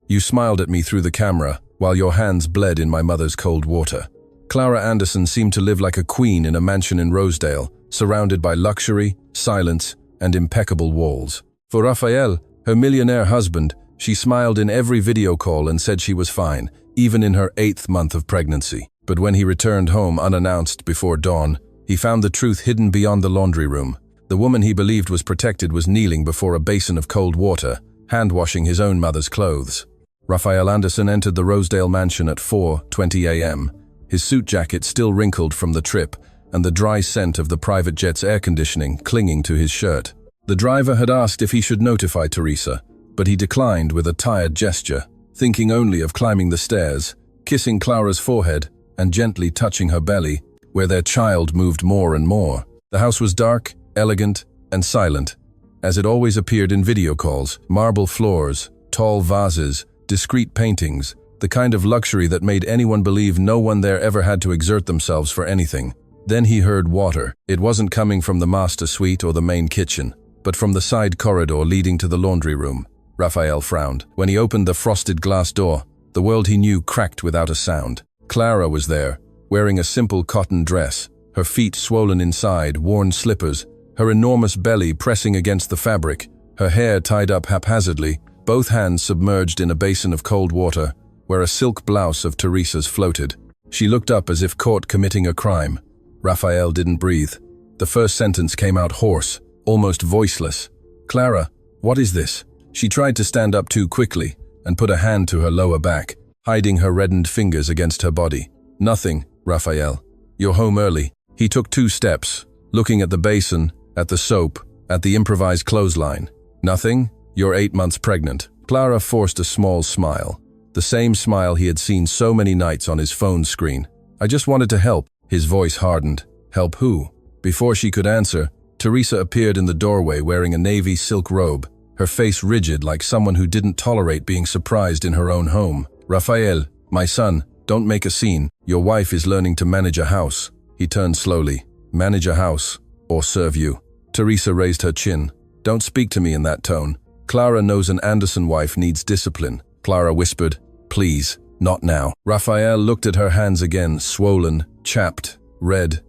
You smiled at me through the camera, while your hands bled in my mother's cold water. Clara Anderson seemed to live like a queen in a mansion in Rosedale, surrounded by luxury, silence, and impeccable walls. For Rafael, her millionaire husband, she smiled in every video call and said she was fine, even in her 8th month of pregnancy. But when he returned home unannounced before dawn, he found the truth hidden beyond the laundry room. The woman he believed was protected was kneeling before a basin of cold water, hand-washing his own mother's clothes. Rafael Anderson entered the Rosedale mansion at 4:20 a.m., his suit jacket still wrinkled from the trip, and the dry scent of the private jet's air conditioning clinging to his shirt. The driver had asked if he should notify Teresa, but he declined with a tired gesture, thinking only of climbing the stairs, kissing Clara's forehead, and gently touching her belly, where their child moved more and more. The house was dark, elegant, and silent, as it always appeared in video calls: marble floors, tall vases, discreet paintings, the kind of luxury that made anyone believe no one there ever had to exert themselves for anything. Then he heard water. It wasn't coming from the master suite or the main kitchen, but from the side corridor leading to the laundry room. Rafael frowned. When he opened the frosted glass door, the world he knew cracked without a sound. Clara was there, wearing a simple cotton dress, her feet swollen inside, worn slippers, her enormous belly pressing against the fabric, her hair tied up haphazardly, both hands submerged in a basin of cold water, where a silk blouse of Teresa's floated. She looked up as if caught committing a crime. Rafael didn't breathe. The first sentence came out hoarse, almost voiceless. "Clara, what is this?" She tried to stand up too quickly and put a hand to her lower back, hiding her reddened fingers against her body. "Nothing, Rafael. You're home early." He took 2 steps, looking at the basin, at the soap, at the improvised clothesline. "Nothing? You're 8 months pregnant." Clara forced a small smile, the same smile he had seen so many nights on his phone screen. "I just wanted to help." His voice hardened. "Help who?" Before she could answer, Teresa appeared in the doorway wearing a navy silk robe, her face rigid like someone who didn't tolerate being surprised in her own home. "Rafael, my son, don't make a scene. Your wife is learning to manage a house." He turned slowly. "Manage a house, or serve you." Teresa raised her chin. "Don't speak to me in that tone. Clara knows an Anderson wife needs discipline." Clara whispered, "Please, not now." Rafael looked at her hands again, swollen, chapped, red.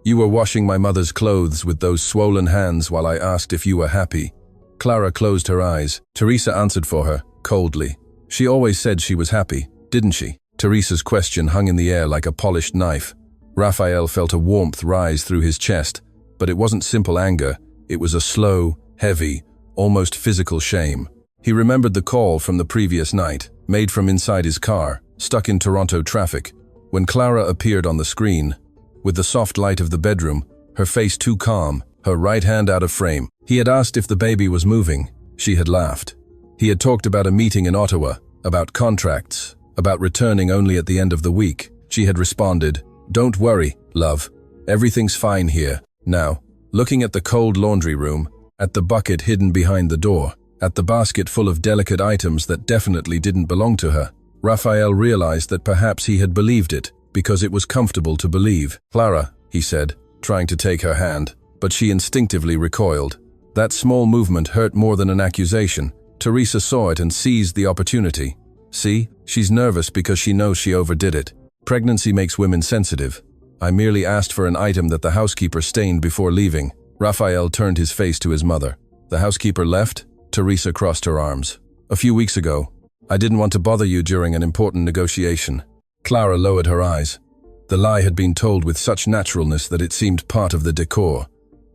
"You were washing my mother's clothes with those swollen hands while I asked if you were happy." Clara closed her eyes. Teresa answered for her, coldly. "She always said she was happy, didn't she?" Teresa's question hung in the air like a polished knife. Rafael felt a warmth rise through his chest, but it wasn't simple anger. It was a slow, heavy, almost physical shame. He remembered the call from the previous night, made from inside his car, stuck in Toronto traffic, when Clara appeared on the screen, with the soft light of the bedroom, her face too calm, her right hand out of frame. He had asked if the baby was moving. She had laughed. He had talked about a meeting in Ottawa, about contracts, about returning only at the end of the week. She had responded, "Don't worry, love. Everything's fine here." Now, looking at the cold laundry room, at the bucket hidden behind the door, at the basket full of delicate items that definitely didn't belong to her, Rafael realized that perhaps he had believed it because it was comfortable to believe. "Clara," he said, trying to take her hand, but she instinctively recoiled. That small movement hurt more than an accusation. Teresa saw it and seized the opportunity. "See, she's nervous because she knows she overdid it. Pregnancy makes women sensitive. I merely asked for an item that the housekeeper stained before leaving." Rafael turned his face to his mother. "The housekeeper left?" Teresa crossed her arms. "A few weeks ago. I didn't want to bother you during an important negotiation." Clara lowered her eyes. The lie had been told with such naturalness that it seemed part of the decor.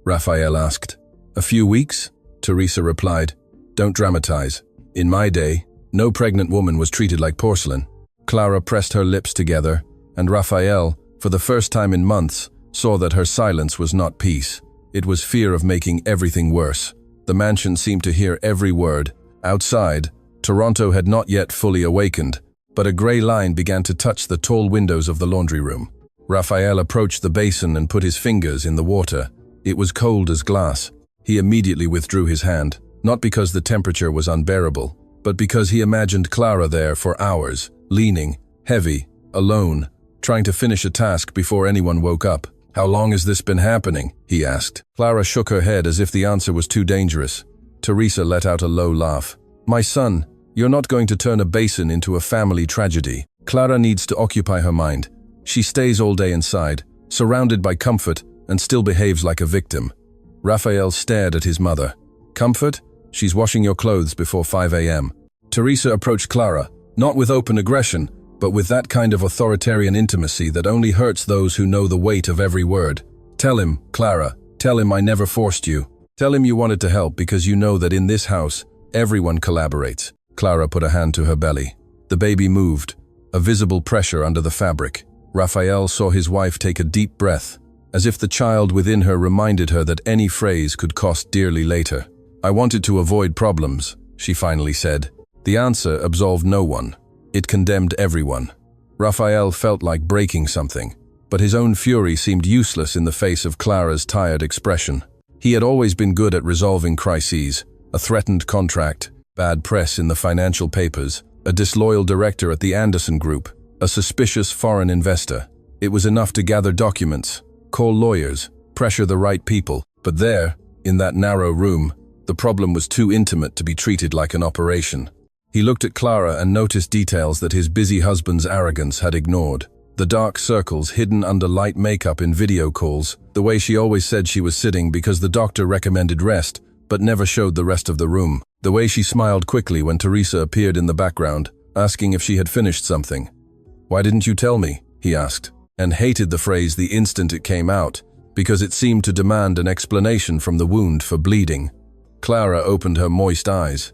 Rafael asked. "A few weeks?" Teresa replied. "Don't dramatize. In my day, no pregnant woman was treated like porcelain." Clara pressed her lips together, and Rafael, for the first time in months, saw that her silence was not peace. It was fear of making everything worse. The mansion seemed to hear every word. Outside, Toronto had not yet fully awakened, but a gray line began to touch the tall windows of the laundry room. Rafael approached the basin and put his fingers in the water. It was cold as glass. He immediately withdrew his hand, not because the temperature was unbearable, but because he imagined Clara there for hours, leaning, heavy, alone, trying to finish a task before anyone woke up. "How long has this been happening?" he asked. Clara shook her head as if the answer was too dangerous. Teresa let out a low laugh. "My son, You're not going to turn a basin into a family tragedy. Clara needs to occupy her mind. She stays all day inside, surrounded by comfort, and still behaves like a victim. Raphael stared at his mother. Comfort? She's washing your clothes before 5 a.m. Teresa approached Clara, not with open aggression, but with that kind of authoritarian intimacy that only hurts those who know the weight of every word. Tell him, Clara, tell him I never forced you. Tell him you wanted to help because you know that in this house, everyone collaborates. Clara put a hand to her belly. The baby moved, a visible pressure under the fabric. Raphael saw his wife take a deep breath, as if the child within her reminded her that any phrase could cost dearly later. I wanted to avoid problems, she finally said. The answer absolved no one. It condemned everyone. Raphael felt like breaking something, but his own fury seemed useless in the face of Clara's tired expression. He had always been good at resolving crises: a threatened contract, bad press in the financial papers, a disloyal director at the Anderson Group, a suspicious foreign investor. It was enough to gather documents, call lawyers, pressure the right people. But there, in that narrow room, the problem was too intimate to be treated like an operation. He looked at Clara and noticed details that his busy husband's arrogance had ignored. The dark circles hidden under light makeup in video calls, the way she always said she was sitting because the doctor recommended rest, but never showed the rest of the room. The way she smiled quickly when Teresa appeared in the background, asking if she had finished something. "Why didn't you tell me?" he asked, and hated the phrase the instant it came out, because it seemed to demand an explanation from the wound for bleeding. Clara opened her moist eyes.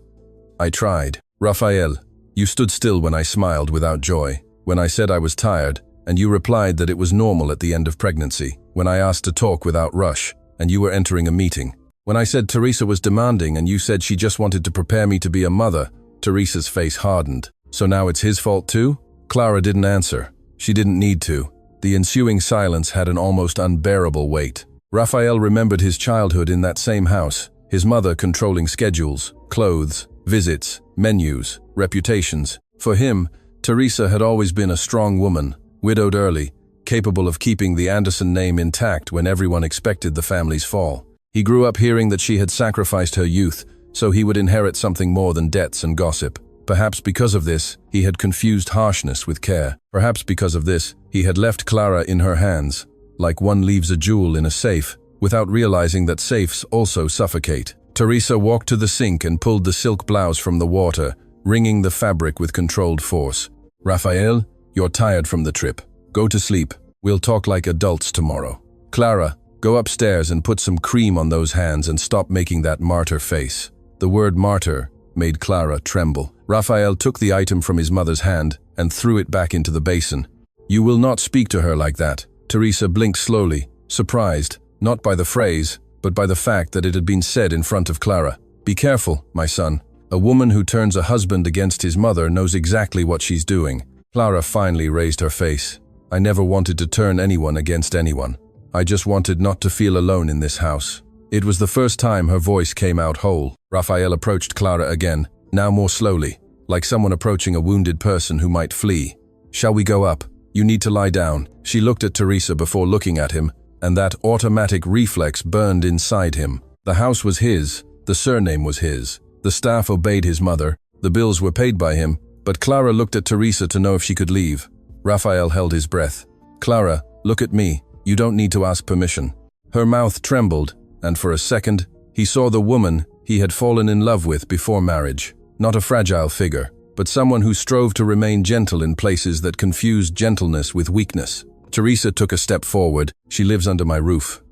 "I tried. Raphael, you stood still when I smiled without joy, when I said I was tired, and you replied that it was normal at the end of pregnancy, when I asked to talk without rush, and you were entering a meeting. When I said Teresa was demanding and you said she just wanted to prepare me to be a mother." Teresa's face hardened. "So now it's his fault too?" Clara didn't answer. She didn't need to. The ensuing silence had an almost unbearable weight. Raphael remembered his childhood in that same house, his mother controlling schedules, clothes, visits, menus, reputations. For him, Teresa had always been a strong woman, widowed early, capable of keeping the Anderson name intact when everyone expected the family's fall. He grew up hearing that she had sacrificed her youth, so he would inherit something more than debts and gossip. Perhaps because of this, he had confused harshness with care. Perhaps because of this, he had left Clara in her hands, like one leaves a jewel in a safe, without realizing that safes also suffocate. Teresa walked to the sink and pulled the silk blouse from the water, wringing the fabric with controlled force. "Raphael, you're tired from the trip. Go to sleep. We'll talk like adults tomorrow. Clara, go upstairs and put some cream on those hands and stop making that martyr face." The word martyr made Clara tremble. Raphael took the item from his mother's hand and threw it back into the basin. "You will not speak to her like that." Teresa blinked slowly, surprised, not by the phrase, but by the fact that it had been said in front of Clara. "Be careful, my son. A woman who turns a husband against his mother knows exactly what she's doing." Clara finally raised her face. "I never wanted to turn anyone against anyone. I just wanted not to feel alone in this house." It was the first time her voice came out whole. Raphael approached Clara again, now more slowly, like someone approaching a wounded person who might flee. "Shall we go up? You need to lie down." She looked at Teresa before looking at him, and that automatic reflex burned inside him. The house was his, the surname was his, the staff obeyed his mother, the bills were paid by him, but Clara looked at Teresa to know if she could leave. Raphael held his breath. "Clara, look at me. You don't need to ask permission." Her mouth trembled, and for a second, he saw the woman he had fallen in love with before marriage. Not a fragile figure, but someone who strove to remain gentle in places that confused gentleness with weakness. Teresa took a step forward. "She lives under my roof."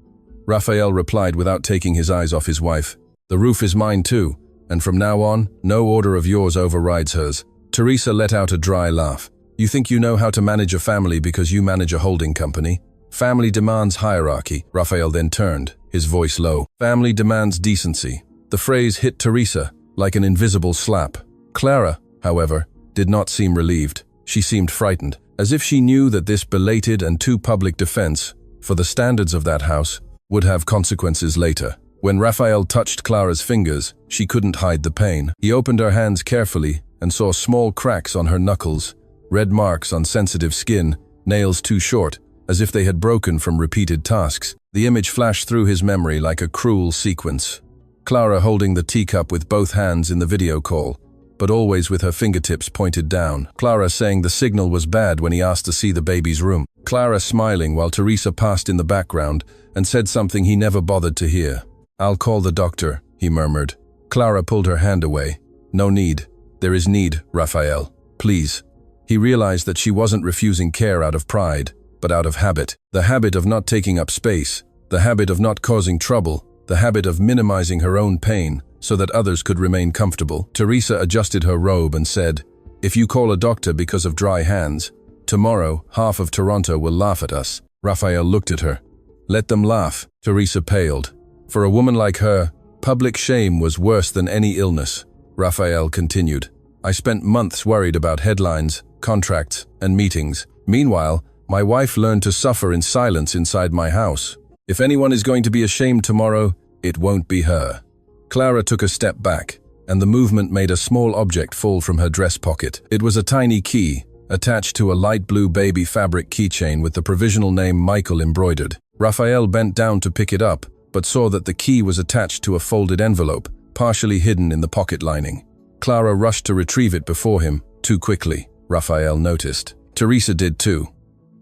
Raphael replied without taking his eyes off his wife. "The roof is mine too, and from now on, no order of yours overrides hers." Teresa let out a dry laugh. "You think you know how to manage a family because you manage a holding company? Family demands hierarchy." Raphael then turned, his voice low. "Family demands decency." The phrase hit Teresa like an invisible slap. Clara, however, did not seem relieved. She seemed frightened, as if she knew that this belated and too public defense, for the standards of that house, would have consequences later. When Raphael touched Clara's fingers, she couldn't hide the pain. He opened her hands carefully and saw small cracks on her knuckles, red marks on sensitive skin, nails too short, as if they had broken from repeated tasks. The image flashed through his memory like a cruel sequence. Clara holding the teacup with both hands in the video call, but always with her fingertips pointed down. Clara saying the signal was bad when he asked to see the baby's room. Clara smiling while Teresa passed in the background and said something he never bothered to hear. "I'll call the doctor," he murmured. Clara pulled her hand away. "No need. There is need, Raphael. Please." He realized that she wasn't refusing care out of pride, but out of habit. The habit of not taking up space, the habit of not causing trouble, the habit of minimizing her own pain so that others could remain comfortable. Teresa adjusted her robe and said, "If you call a doctor because of dry hands, tomorrow half of Toronto will laugh at us." Raphael looked at her. "Let them laugh." Teresa paled. For a woman like her, public shame was worse than any illness. Raphael continued, "I spent months worried about headlines, contracts, and meetings. Meanwhile, my wife learned to suffer in silence inside my house. If anyone is going to be ashamed tomorrow, it won't be her." Clara took a step back, and the movement made a small object fall from her dress pocket. It was a tiny key, attached to a light blue baby fabric keychain with the provisional name Michael embroidered. Raphael bent down to pick it up, but saw that the key was attached to a folded envelope, partially hidden in the pocket lining. Clara rushed to retrieve it before him, too quickly, Raphael noticed. Teresa did too.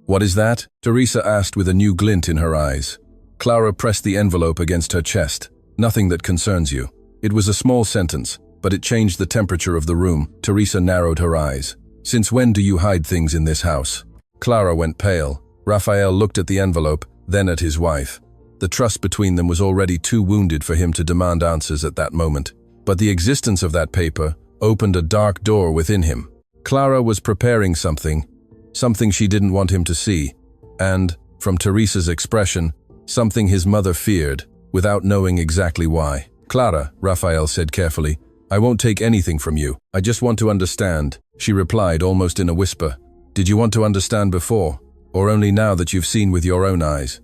"What is that?" Teresa asked with a new glint in her eyes. Clara pressed the envelope against her chest. "Nothing that concerns you." It was a small sentence, but it changed the temperature of the room. Teresa narrowed her eyes. "Since when do you hide things in this house?" Clara went pale. Raphael looked at the envelope, then at his wife. The trust between them was already too wounded for him to demand answers at that moment. But the existence of that paper opened a dark door within him. Clara was preparing something she didn't want him to see, and, from Teresa's expression, something his mother feared, without knowing exactly why. "Clara," Raphael said carefully, "I won't take anything from you. I just want to understand." She replied almost in a whisper, "Did you want to understand before, or only now that you've seen with your own eyes?"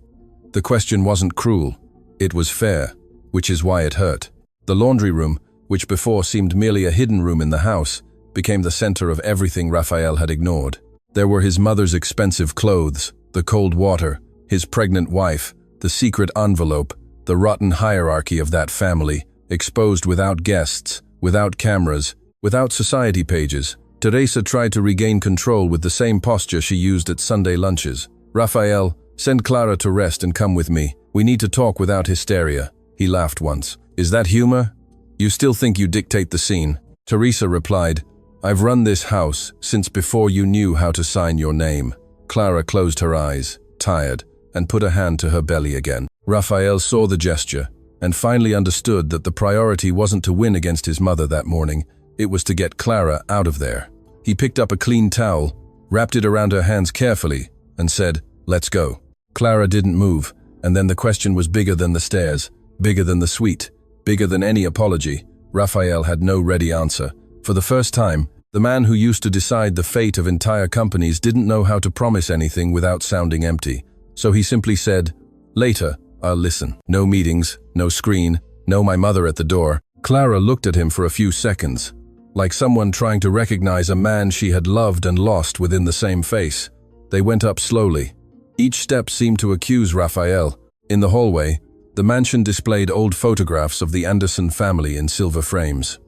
The question wasn't cruel. It was fair, which is why it hurt. The laundry room, which before seemed merely a hidden room in the house, became the center of everything Raphael had ignored. There were his mother's expensive clothes, the cold water, his pregnant wife, the secret envelope, the rotten hierarchy of that family, exposed without guests, without cameras, without society pages. Teresa tried to regain control with the same posture she used at Sunday lunches. "Raphael, send Clara to rest and come with me. We need to talk without hysteria." He laughed once. "Is that humor? You still think you dictate the scene?" Teresa replied, "I've run this house since before you knew how to sign your name." Clara closed her eyes, tired, and put a hand to her belly again. Raphael saw the gesture, and finally understood that the priority wasn't to win against his mother that morning, it was to get Clara out of there. He picked up a clean towel, wrapped it around her hands carefully, and said, "Let's go." Clara didn't move, and then the question was bigger than the stares, bigger than the sweet, bigger than any apology. Raphael had no ready answer. For the first time, the man who used to decide the fate of entire companies didn't know how to promise anything without sounding empty. So he simply said, "Later, I'll listen." No meetings, no screen, no my mother at the door. Clara looked at him for a few seconds, like someone trying to recognize a man she had loved and lost within the same face. They went up slowly. Each step seemed to accuse Raphael. In the hallway, the mansion displayed old photographs of the Anderson family in silver frames.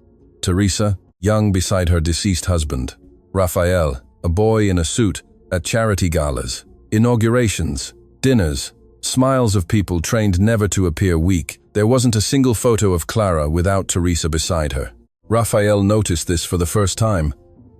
Teresa, young beside her deceased husband. Raphael, a boy in a suit, at charity galas, inaugurations, dinners, smiles of people trained never to appear weak. There wasn't a single photo of Clara without Teresa beside her. Raphael noticed this for the first time.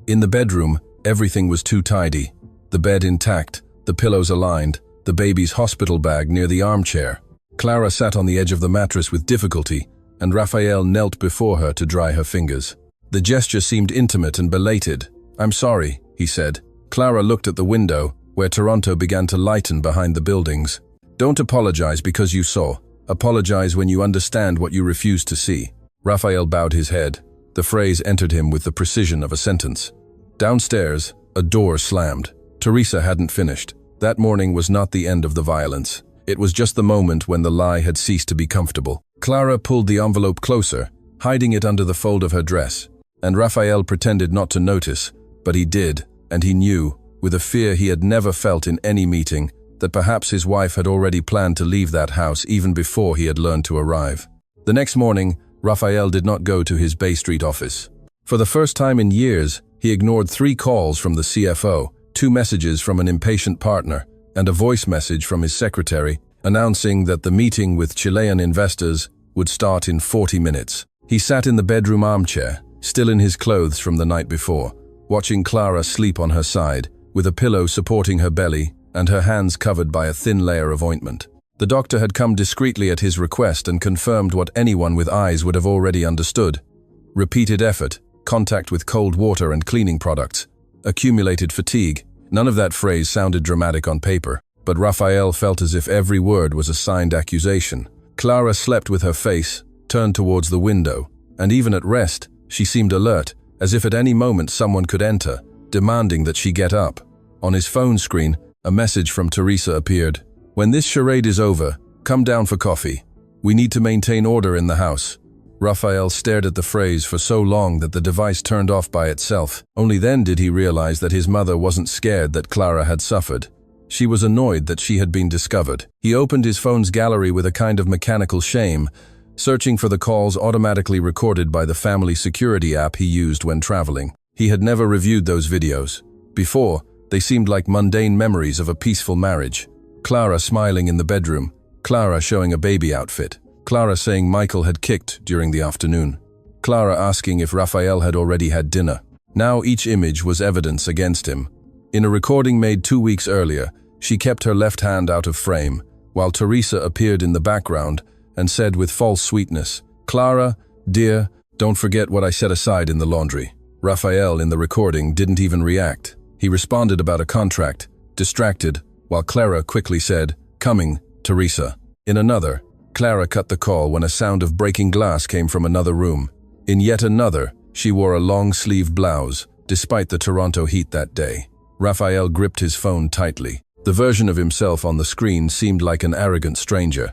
In the bedroom, everything was too tidy. The bed intact, the pillows aligned, the baby's hospital bag near the armchair. Clara sat on the edge of the mattress with difficulty, and Raphael knelt before her to dry her fingers. The gesture seemed intimate and belated. "I'm sorry," he said. Clara looked at the window, where Toronto began to lighten behind the buildings. "Don't apologize because you saw. Apologize when you understand what you refuse to see." Raphael bowed his head. The phrase entered him with the precision of a sentence. Downstairs, a door slammed. Teresa hadn't finished. That morning was not the end of the violence. It was just the moment when the lie had ceased to be comfortable. Clara pulled the envelope closer, hiding it under the fold of her dress, and Raphael pretended not to notice, but he did, and he knew, with a fear he had never felt in any meeting, that perhaps his wife had already planned to leave that house even before he had learned to arrive. The next morning, Raphael did not go to his Bay Street office. For the first time in years, he ignored 3 calls from the CFO, 2 messages from an impatient partner, and a voice message from his secretary announcing that the meeting with Chilean investors would start in 40 minutes. He sat in the bedroom armchair, still in his clothes from the night before, watching Clara sleep on her side, with a pillow supporting her belly and her hands covered by a thin layer of ointment. The doctor had come discreetly at his request and confirmed what anyone with eyes would have already understood. Repeated effort, contact with cold water and cleaning products, accumulated fatigue. None of that phrase sounded dramatic on paper, but Raphael felt as if every word was a signed accusation. Clara slept with her face turned towards the window, and even at rest, she seemed alert, as if at any moment someone could enter, demanding that she get up. On his phone screen, a message from Teresa appeared. "When this charade is over, come down for coffee. We need to maintain order in the house." Raphael stared at the phrase for so long that the device turned off by itself. Only then did he realize that his mother wasn't scared that Clara had suffered. She was annoyed that she had been discovered. He opened his phone's gallery with a kind of mechanical shame, searching for the calls automatically recorded by the family security app he used when traveling. He had never reviewed those videos. Before, they seemed like mundane memories of a peaceful marriage. Clara smiling in the bedroom, Clara showing a baby outfit, Clara saying Michael had kicked during the afternoon, Clara asking if Raphael had already had dinner. Now each image was evidence against him. In a recording made 2 weeks earlier, she kept her left hand out of frame, while Teresa appeared in the background and said with false sweetness, "Clara, dear, don't forget what I set aside in the laundry." Raphael in the recording didn't even react. He responded about a contract, distracted, while Clara quickly said, "Coming, Teresa." In another, Clara cut the call when a sound of breaking glass came from another room. In yet another, she wore a long-sleeved blouse, despite the Toronto heat that day. Raphael gripped his phone tightly. The version of himself on the screen seemed like an arrogant stranger.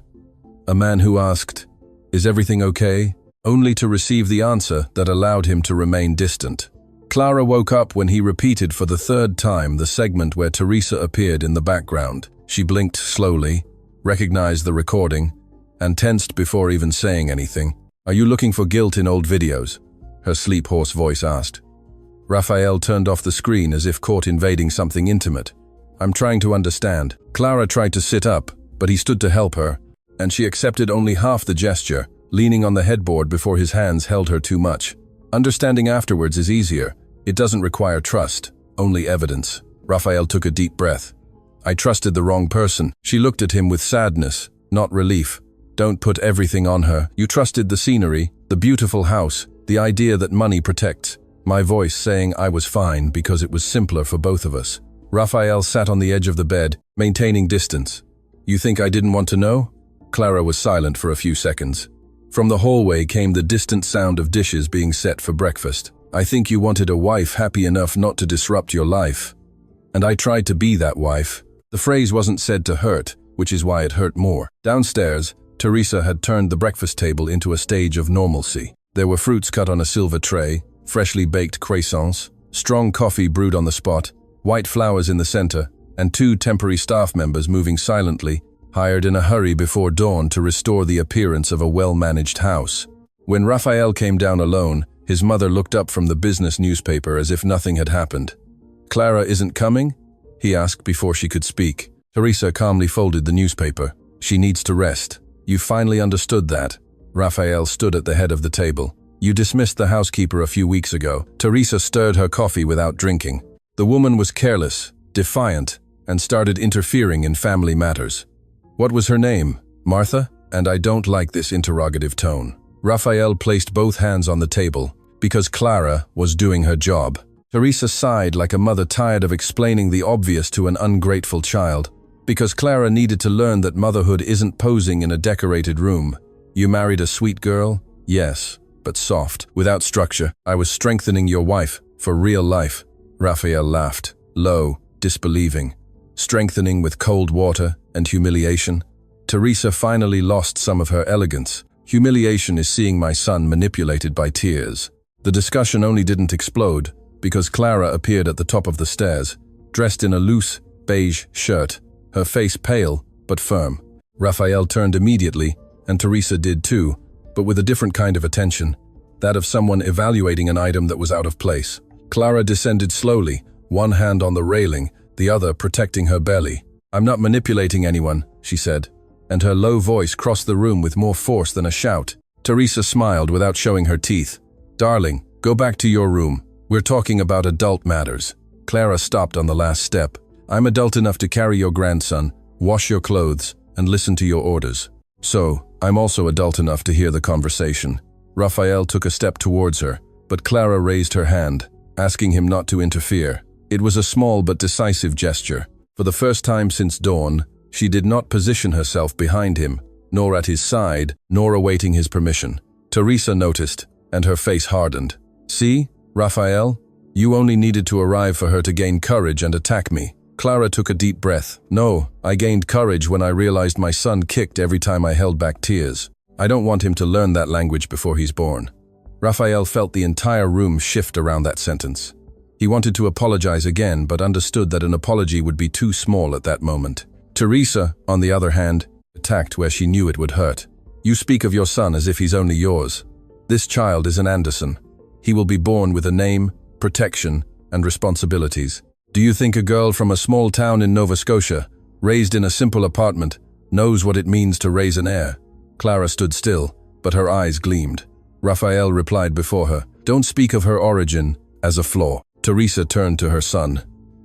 A man who asked, "Is everything okay?" only to receive the answer that allowed him to remain distant. Clara woke up when he repeated for the 3rd time the segment where Teresa appeared in the background. She blinked slowly, recognized the recording, and tensed before even saying anything. "Are you looking for guilt in old videos?" her sleep-hoarse voice asked. Raphael turned off the screen as if caught invading something intimate. "I'm trying to understand." Clara tried to sit up, but he stood to help her, and she accepted only half the gesture, leaning on the headboard before his hands held her too much. Understanding afterwards is easier. It doesn't require trust, only evidence. Raphael took a deep breath. "I trusted the wrong person." She looked at him with sadness, not relief. "Don't put everything on her. You trusted the scenery, the beautiful house, the idea that money protects." My voice saying I was fine because it was simpler for both of us. Raphael sat on the edge of the bed, maintaining distance. "You think I didn't want to know?" Clara was silent for a few seconds. From the hallway came the distant sound of dishes being set for breakfast. "I think you wanted a wife happy enough not to disrupt your life. And I tried to be that wife." The phrase wasn't said to hurt, which is why it hurt more. Downstairs, Teresa had turned the breakfast table into a stage of normalcy. There were fruits cut on a silver tray, freshly baked croissants, strong coffee brewed on the spot, white flowers in the center, and 2 temporary staff members moving silently, hired in a hurry before dawn to restore the appearance of a well-managed house. When Raphael came down alone, his mother looked up from the business newspaper as if nothing had happened. "Clara isn't coming?" he asked before she could speak. Teresa calmly folded the newspaper. "She needs to rest." "You finally understood that." Raphael stood at the head of the table. "You dismissed the housekeeper a few weeks ago." Teresa stirred her coffee without drinking. The woman was careless, defiant, and started interfering in family matters. "What was her name? Martha?" "And I don't like this interrogative tone." Raphael placed both hands on the table, because Clara was doing her job. Teresa sighed like a mother tired of explaining the obvious to an ungrateful child, because Clara needed to learn that motherhood isn't posing in a decorated room. "You married a sweet girl?" "Yes, but soft, without structure. I was strengthening your wife, for real life." Raphael laughed, low, disbelieving. "Strengthening with cold water and humiliation?" Teresa finally lost some of her elegance. "Humiliation is seeing my son manipulated by tears." The discussion only didn't explode, because Clara appeared at the top of the stairs, dressed in a loose, beige shirt, her face pale but firm. Raphael turned immediately, and Teresa did too, but with a different kind of attention. that of someone evaluating an item that was out of place. Clara descended slowly, one hand on the railing, the other protecting her belly. "I'm not manipulating anyone," she said, and her low voice crossed the room with more force than a shout. Teresa smiled without showing her teeth. "Darling, go back to your room. We're talking about adult matters." Clara stopped on the last step. "I'm adult enough to carry your grandson, wash your clothes, and listen to your orders. So, I'm also adult enough to hear the conversation." Raphael took a step towards her, but Clara raised her hand, asking him not to interfere. It was a small but decisive gesture. For the first time since dawn, she did not position herself behind him, nor at his side, nor awaiting his permission. Teresa noticed, and her face hardened. "See, Raphael? You only needed to arrive for her to gain courage and attack me." Clara took a deep breath. "No, I gained courage when I realized my son kicked every time I held back tears. I don't want him to learn that language before he's born." Raphael felt the entire room shift around that sentence. He wanted to apologize again, but understood that an apology would be too small at that moment. Teresa, on the other hand, attacked where she knew it would hurt. "You speak of your son as if he's only yours. This child is an Anderson. He will be born with a name, protection, and responsibilities. Do you think a girl from a small town in Nova Scotia, raised in a simple apartment, knows what it means to raise an heir?" Clara stood still, but her eyes gleamed. Raphael replied before her, "Don't speak of her origin as a flaw." Teresa turned to her son.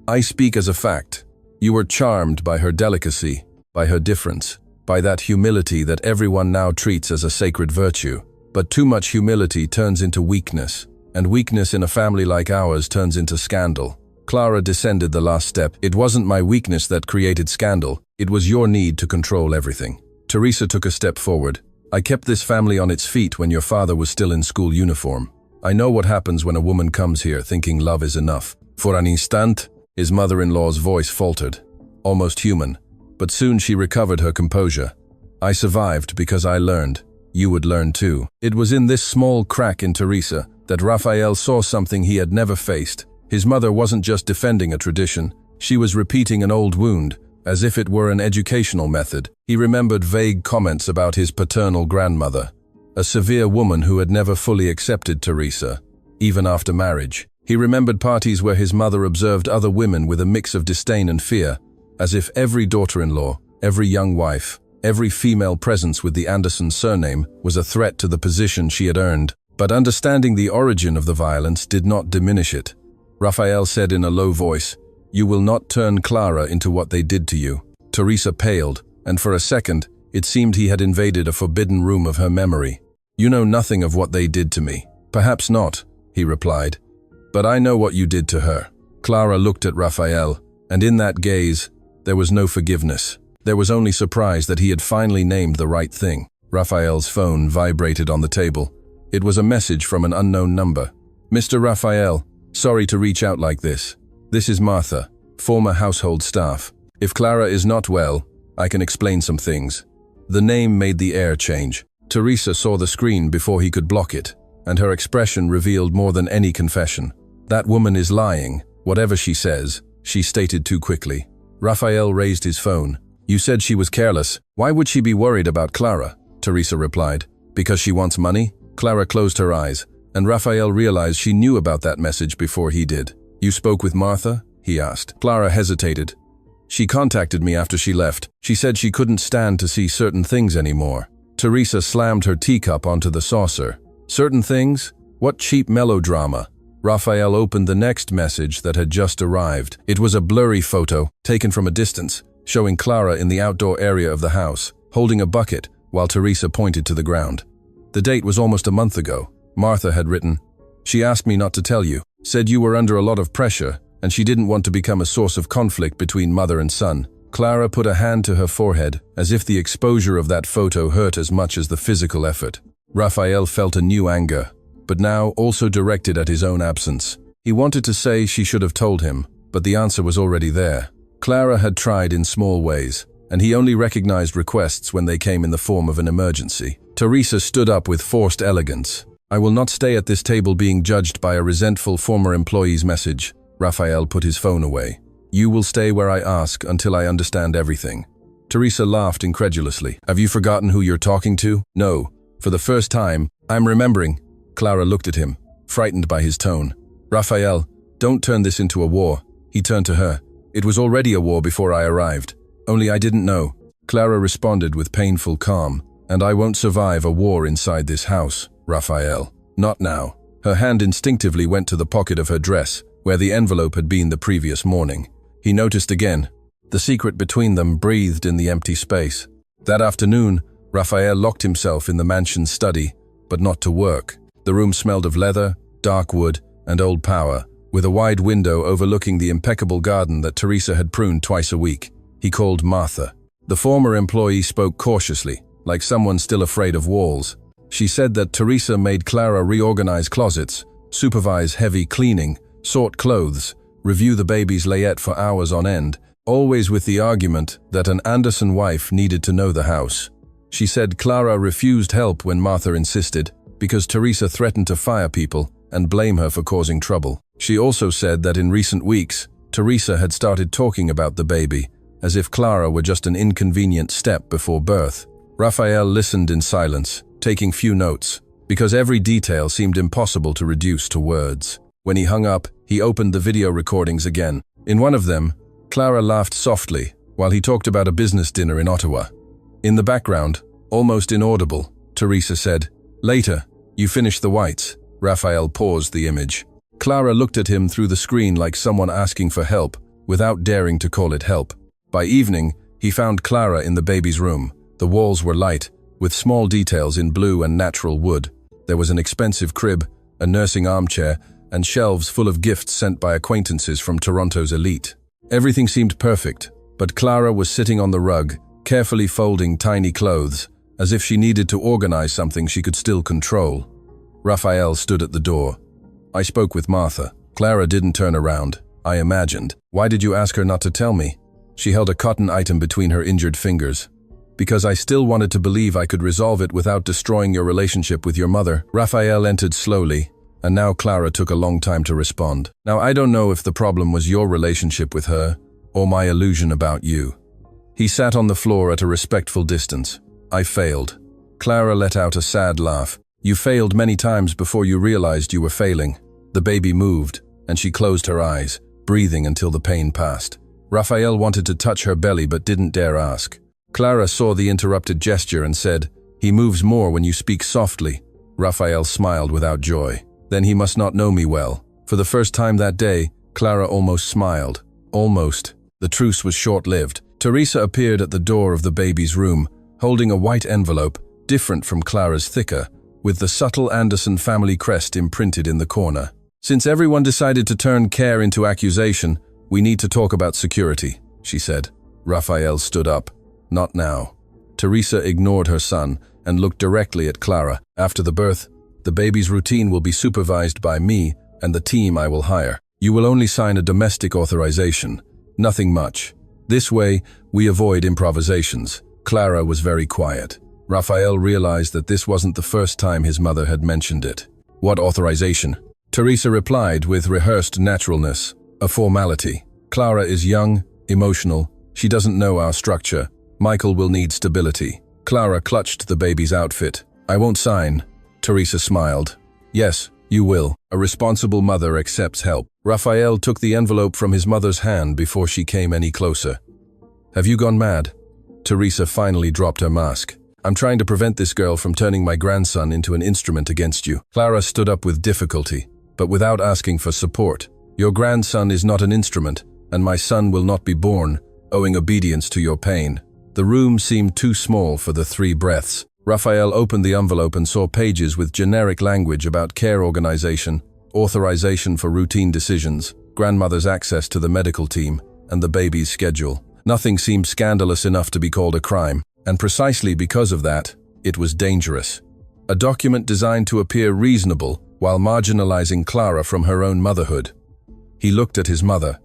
"I speak as a fact. You were charmed by her delicacy, by her difference, by that humility that everyone now treats as a sacred virtue. But too much humility turns into weakness, and weakness in a family like ours turns into scandal." Clara descended the last step. "It wasn't my weakness that created scandal. It was your need to control everything." Teresa took a step forward. "I kept this family on its feet when your father was still in school uniform. I know what happens when a woman comes here thinking love is enough." For an instant, his mother-in-law's voice faltered, almost human, but soon she recovered her composure. "I survived because I learned. You would learn too." It was in this small crack in Teresa that Raphael saw something he had never faced. His mother wasn't just defending a tradition, she was repeating an old wound, as if it were an educational method. He remembered vague comments about his paternal grandmother, a severe woman who had never fully accepted Teresa, even after marriage. He remembered parties where his mother observed other women with a mix of disdain and fear, as if every daughter-in-law, every young wife, every female presence with the Anderson surname was a threat to the position she had earned. But understanding the origin of the violence did not diminish it. Raphael said in a low voice, "You will not turn Clara into what they did to you." Teresa paled, and for a second, it seemed he had invaded a forbidden room of her memory. "You know nothing of what they did to me." "Perhaps not," he replied, "but I know what you did to her." Clara looked at Raphael, and in that gaze, there was no forgiveness. There was only surprise that he had finally named the right thing. Raphael's phone vibrated on the table. It was a message from an unknown number. "Mr. Raphael, sorry to reach out like this. This is Martha, former household staff. If Clara is not well, I can explain some things." The name made the air change. Teresa saw the screen before he could block it, and her expression revealed more than any confession. "That woman is lying, whatever she says," she stated too quickly. Raphael raised his phone. "You said she was careless. Why would she be worried about Clara?" Teresa replied. "Because she wants money?" Clara closed her eyes, and Raphael realized she knew about that message before he did. "You spoke with Martha?" he asked. Clara hesitated. "She contacted me after she left. She said she couldn't stand to see certain things anymore." Teresa slammed her teacup onto the saucer. "Certain things? What cheap melodrama." Raphael opened the next message that had just arrived. It was a blurry photo, taken from a distance, showing Clara in the outdoor area of the house, holding a bucket, while Teresa pointed to the ground. The date was almost a month ago. Martha had written, "She asked me not to tell you, said you were under a lot of pressure, and she didn't want to become a source of conflict between mother and son." Clara put a hand to her forehead, as if the exposure of that photo hurt as much as the physical effort. Raphael felt a new anger, but now also directed at his own absence. He wanted to say she should have told him, but the answer was already there. Clara had tried in small ways, and he only recognized requests when they came in the form of an emergency. Teresa stood up with forced elegance. "I will not stay at this table being judged by a resentful former employee's message." Raphael put his phone away. "You will stay where I ask until I understand everything." Teresa laughed incredulously. "Have you forgotten who you're talking to?" "No. For the first time, I'm remembering." Clara looked at him, frightened by his tone. Rafael, don't turn this into a war. He turned to her. It was already a war before I arrived. Only I didn't know. Clara responded with painful calm. And I won't survive a war inside this house, Rafael. Not now. Her hand instinctively went to the pocket of her dress, where the envelope had been the previous morning. He noticed again. The secret between them breathed in the empty space. That afternoon, Rafael locked himself in the mansion's study, but not to work. The room smelled of leather, dark wood, and old power, with a wide window overlooking the impeccable garden that Teresa had pruned twice a week. He called Martha. The former employee spoke cautiously, like someone still afraid of walls. She said that Teresa made Clara reorganize closets, supervise heavy cleaning, sort clothes, review the baby's layette for hours on end, always with the argument that an Anderson wife needed to know the house. She said Clara refused help when Martha insisted, because Teresa threatened to fire people and blame her for causing trouble. She also said that in recent weeks, Teresa had started talking about the baby, as if Clara were just an inconvenient step before birth. Rafael listened in silence, taking few notes, because every detail seemed impossible to reduce to words. When he hung up, he opened the video recordings again. In one of them, Clara laughed softly while he talked about a business dinner in Ottawa. In the background, almost inaudible, Teresa said, "Later, you finish the whites." Rafael paused the image. Clara looked at him through the screen like someone asking for help, without daring to call it help. By evening, he found Clara in the baby's room. The walls were light, with small details in blue and natural wood. There was an expensive crib, a nursing armchair, and shelves full of gifts sent by acquaintances from Toronto's elite. Everything seemed perfect, but Clara was sitting on the rug, carefully folding tiny clothes, as if she needed to organize something she could still control. Rafael stood at the door. "I spoke with Martha." Clara didn't turn around. "I imagined. Why did you ask her not to tell me?" She held a cotton item between her injured fingers. "Because I still wanted to believe I could resolve it without destroying your relationship with your mother." Rafael entered slowly, and now Clara took a long time to respond. "Now I don't know if the problem was your relationship with her, or my illusion about you." He sat on the floor at a respectful distance. "I failed." Clara let out a sad laugh. "You failed many times before you realized you were failing." The baby moved, and she closed her eyes, breathing until the pain passed. Rafael wanted to touch her belly but didn't dare ask. Clara saw the interrupted gesture and said, "He moves more when you speak softly." Rafael smiled without joy. "Then he must not know me well." For the first time that day, Clara almost smiled. Almost. The truce was short-lived. Teresa appeared at the door of the baby's room, holding a white envelope, different from Clara's thicker, with the subtle Anderson family crest imprinted in the corner. "Since everyone decided to turn care into accusation, we need to talk about security," she said. Rafael stood up. "Not now." Teresa ignored her son and looked directly at Clara. "After the birth, the baby's routine will be supervised by me and the team I will hire. You will only sign a domestic authorization, nothing much. This way, we avoid improvisations." Clara was very quiet. Rafael realized that this wasn't the first time his mother had mentioned it. "What authorization?" Teresa replied with rehearsed naturalness. "A formality. Clara is young, emotional. She doesn't know our structure. Michael will need stability." Clara clutched the baby's outfit. "I won't sign." Teresa smiled. "Yes, you will. A responsible mother accepts help." Rafael took the envelope from his mother's hand before she came any closer. "Have you gone mad?" Teresa finally dropped her mask. "I'm trying to prevent this girl from turning my grandson into an instrument against you." Clara stood up with difficulty, but without asking for support. "Your grandson is not an instrument, and my son will not be born, owing obedience to your pain." The room seemed too small for the 3 breaths. Rafael opened the envelope and saw pages with generic language about care organization, authorization for routine decisions, grandmother's access to the medical team, and the baby's schedule. Nothing seemed scandalous enough to be called a crime, and precisely because of that, it was dangerous. A document designed to appear reasonable while marginalizing Clara from her own motherhood. He looked at his mother.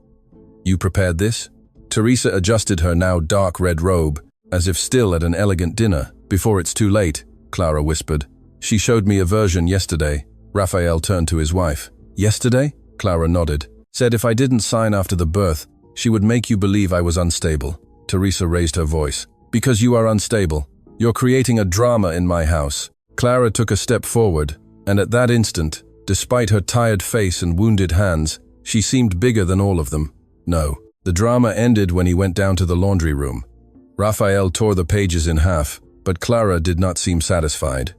"You prepared this?" Teresa adjusted her now dark red robe, as if still at an elegant dinner. "Before it's too late," Clara whispered. "She showed me a version yesterday." Rafael turned to his wife. "Yesterday?" Clara nodded. "Said if I didn't sign after the birth, she would make you believe I was unstable." Teresa raised her voice. "Because you are unstable. You're creating a drama in my house." Clara took a step forward, And at that instant, despite her tired face and wounded hands, she seemed bigger than all of them. No, the drama ended when he went down to the laundry room. Raphael tore the pages in half, but Clara did not seem satisfied.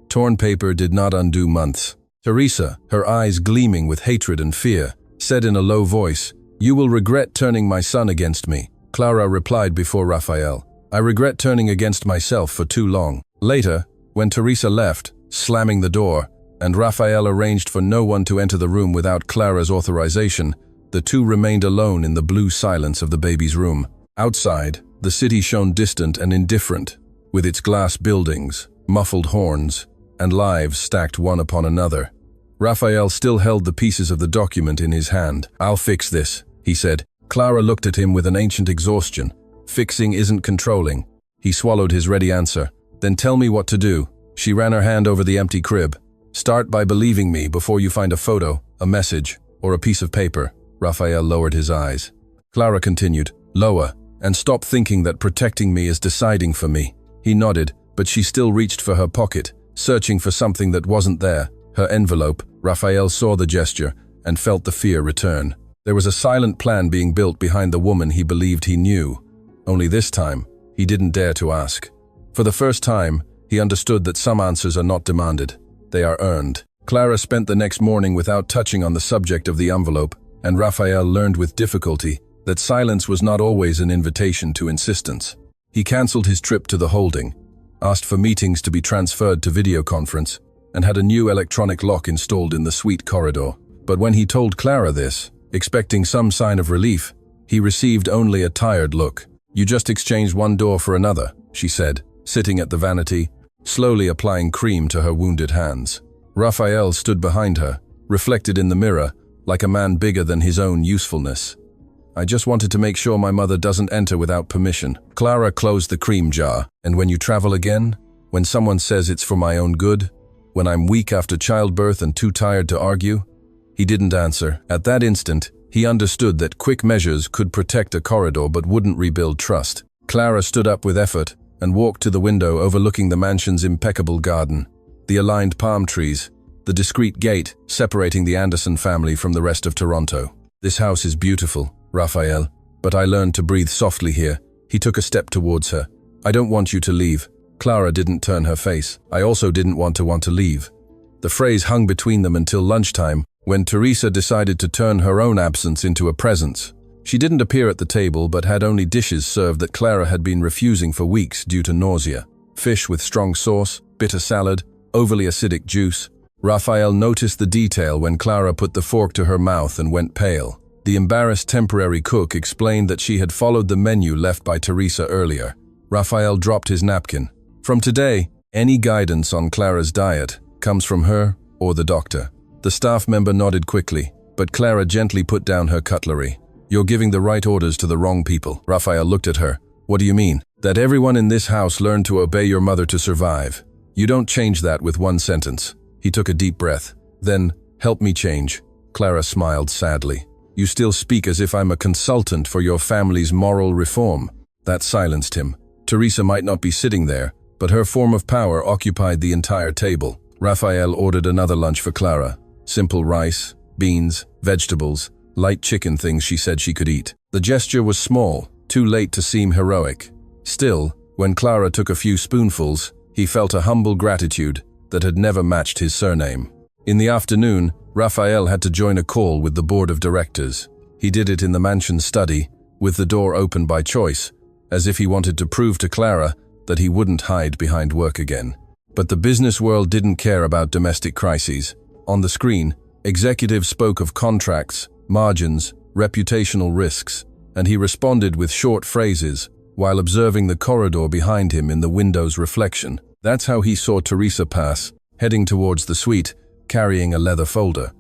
Torn paper did not undo months. Teresa, her eyes gleaming with hatred and fear, said in a low voice, "You will regret turning my son against me." Clara replied before Raphael, "I regret turning against myself for too long." Later, when Teresa left, slamming the door, and Raphael arranged for no one to enter the room without Clara's authorization, the two remained alone in the blue silence of the baby's room. Outside, the city shone distant and indifferent, with its glass buildings, muffled horns, and lives stacked one upon another. Raphael still held the pieces of the document in his hand. "I'll fix this," he said. Clara looked at him with an ancient exhaustion. "Fixing isn't controlling." He swallowed his ready answer. "Then tell me what to do." She ran her hand over the empty crib. "Start by believing me before you find a photo, a message, or a piece of paper." Raphael lowered his eyes. Clara continued, "Lower, and stop thinking that protecting me is deciding for me." He nodded, but she still reached for her pocket, searching for something that wasn't there. Her envelope. Raphael saw the gesture and felt the fear return. There was a silent plan being built behind the woman he believed he knew. Only this time, he didn't dare to ask. For the first time, he understood that some answers are not demanded. They are earned. Clara spent the next morning without touching on the subject of the envelope, and Raphael learned with difficulty that silence was not always an invitation to insistence. He cancelled his trip to the holding, asked for meetings to be transferred to video conference, and had a new electronic lock installed in the suite corridor. But when he told Clara this, expecting some sign of relief, he received only a tired look. "You just exchanged one door for another," she said, sitting at the vanity, slowly applying cream to her wounded hands. Raphael stood behind her, reflected in the mirror, like a man bigger than his own usefulness. "I just wanted to make sure my mother doesn't enter without permission." Clara closed the cream jar. "And when you travel again? When someone says it's for my own good? When I'm weak after childbirth and too tired to argue?" He didn't answer. At that instant, he understood that quick measures could protect a corridor but wouldn't rebuild trust. Clara stood up with effort and walked to the window overlooking the mansion's impeccable garden, the aligned palm trees, the discreet gate separating the Anderson family from the rest of Toronto. "This house is beautiful, Raphael, but I learned to breathe softly here." He took a step towards her. "I don't want you to leave." Clara didn't turn her face. "I also didn't want to leave." The phrase hung between them until lunchtime, when Teresa decided to turn her own absence into a presence. She didn't appear at the table but had only dishes served that Clara had been refusing for weeks due to nausea. Fish with strong sauce, bitter salad, overly acidic juice. Raphael noticed the detail when Clara put the fork to her mouth and went pale. The embarrassed temporary cook explained that she had followed the menu left by Teresa earlier. Raphael dropped his napkin. From today, any guidance on Clara's diet comes from her or the doctor. The staff member nodded quickly, but Clara gently put down her cutlery. "You're giving the right orders to the wrong people." Raphael looked at her. "What do you mean?" "That everyone in this house learned to obey your mother to survive. You don't change that with one sentence." He took a deep breath. "Then, help me change." Clara smiled sadly. "You still speak as if I'm a consultant for your family's moral reform." That silenced him. Teresa might not be sitting there, but her form of power occupied the entire table. Raphael ordered another lunch for Clara. Simple rice, beans, vegetables, light chicken, things she said she could eat. The gesture was small, too late to seem heroic. Still, when Clara took a few spoonfuls, he felt a humble gratitude that had never matched his surname. In the afternoon, Raphael had to join a call with the board of directors. He did it in the mansion's study, with the door open by choice, as if he wanted to prove to Clara that he wouldn't hide behind work again. But the business world didn't care about domestic crises. On the screen, executives spoke of contracts, margins, reputational risks, and he responded with short phrases while observing the corridor behind him in the window's reflection. That's how he saw Teresa pass, heading towards the suite, carrying a leather folder.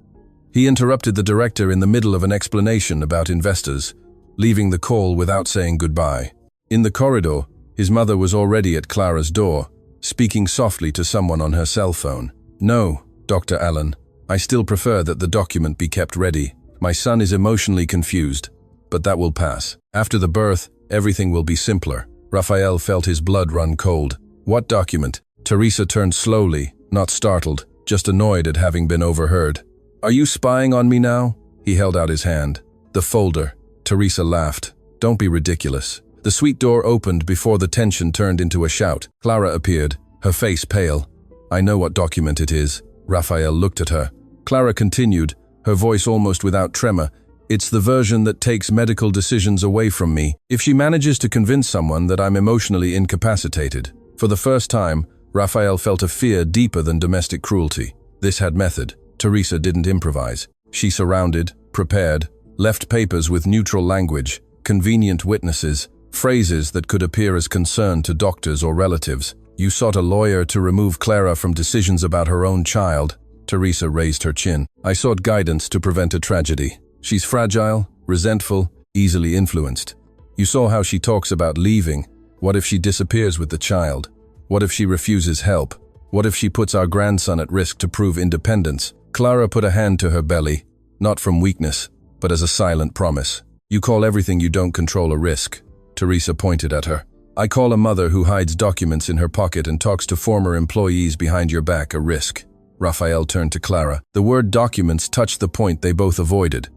He interrupted the director in the middle of an explanation about investors, leaving the call without saying goodbye. In the corridor, his mother was already at Clara's door, speaking softly to someone on her cell phone. "No, Dr. Allen, I still prefer that the document be kept ready. My son is emotionally confused, but that will pass. After the birth, everything will be simpler." Raphael felt his blood run cold. "What document?" Teresa turned slowly, not startled, just annoyed at having been overheard. "Are you spying on me now?" He held out his hand. "The folder." Teresa laughed. "Don't be ridiculous." The suite door opened before the tension turned into a shout. Clara appeared, her face pale. "I know what document it is." Raphael looked at her. Clara continued, her voice almost without tremor. "It's the version that takes medical decisions away from me. If she manages to convince someone that I'm emotionally incapacitated." For the first time, Raphael felt a fear deeper than domestic cruelty. This had method. Teresa didn't improvise. She surrounded, prepared, left papers with neutral language, convenient witnesses, phrases that could appear as concern to doctors or relatives. "You sought a lawyer to remove Clara from decisions about her own child." Teresa raised her chin. "I sought guidance to prevent a tragedy. She's fragile, resentful, easily influenced. You saw how she talks about leaving. What if she disappears with the child? What if she refuses help? What if she puts our grandson at risk to prove independence?" Clara put a hand to her belly, not from weakness, but as a silent promise. "You call everything you don't control a risk." Teresa pointed at her. "I call a mother who hides documents in her pocket and talks to former employees behind your back a risk." Raphael turned to Clara. The word documents touched the point they both avoided.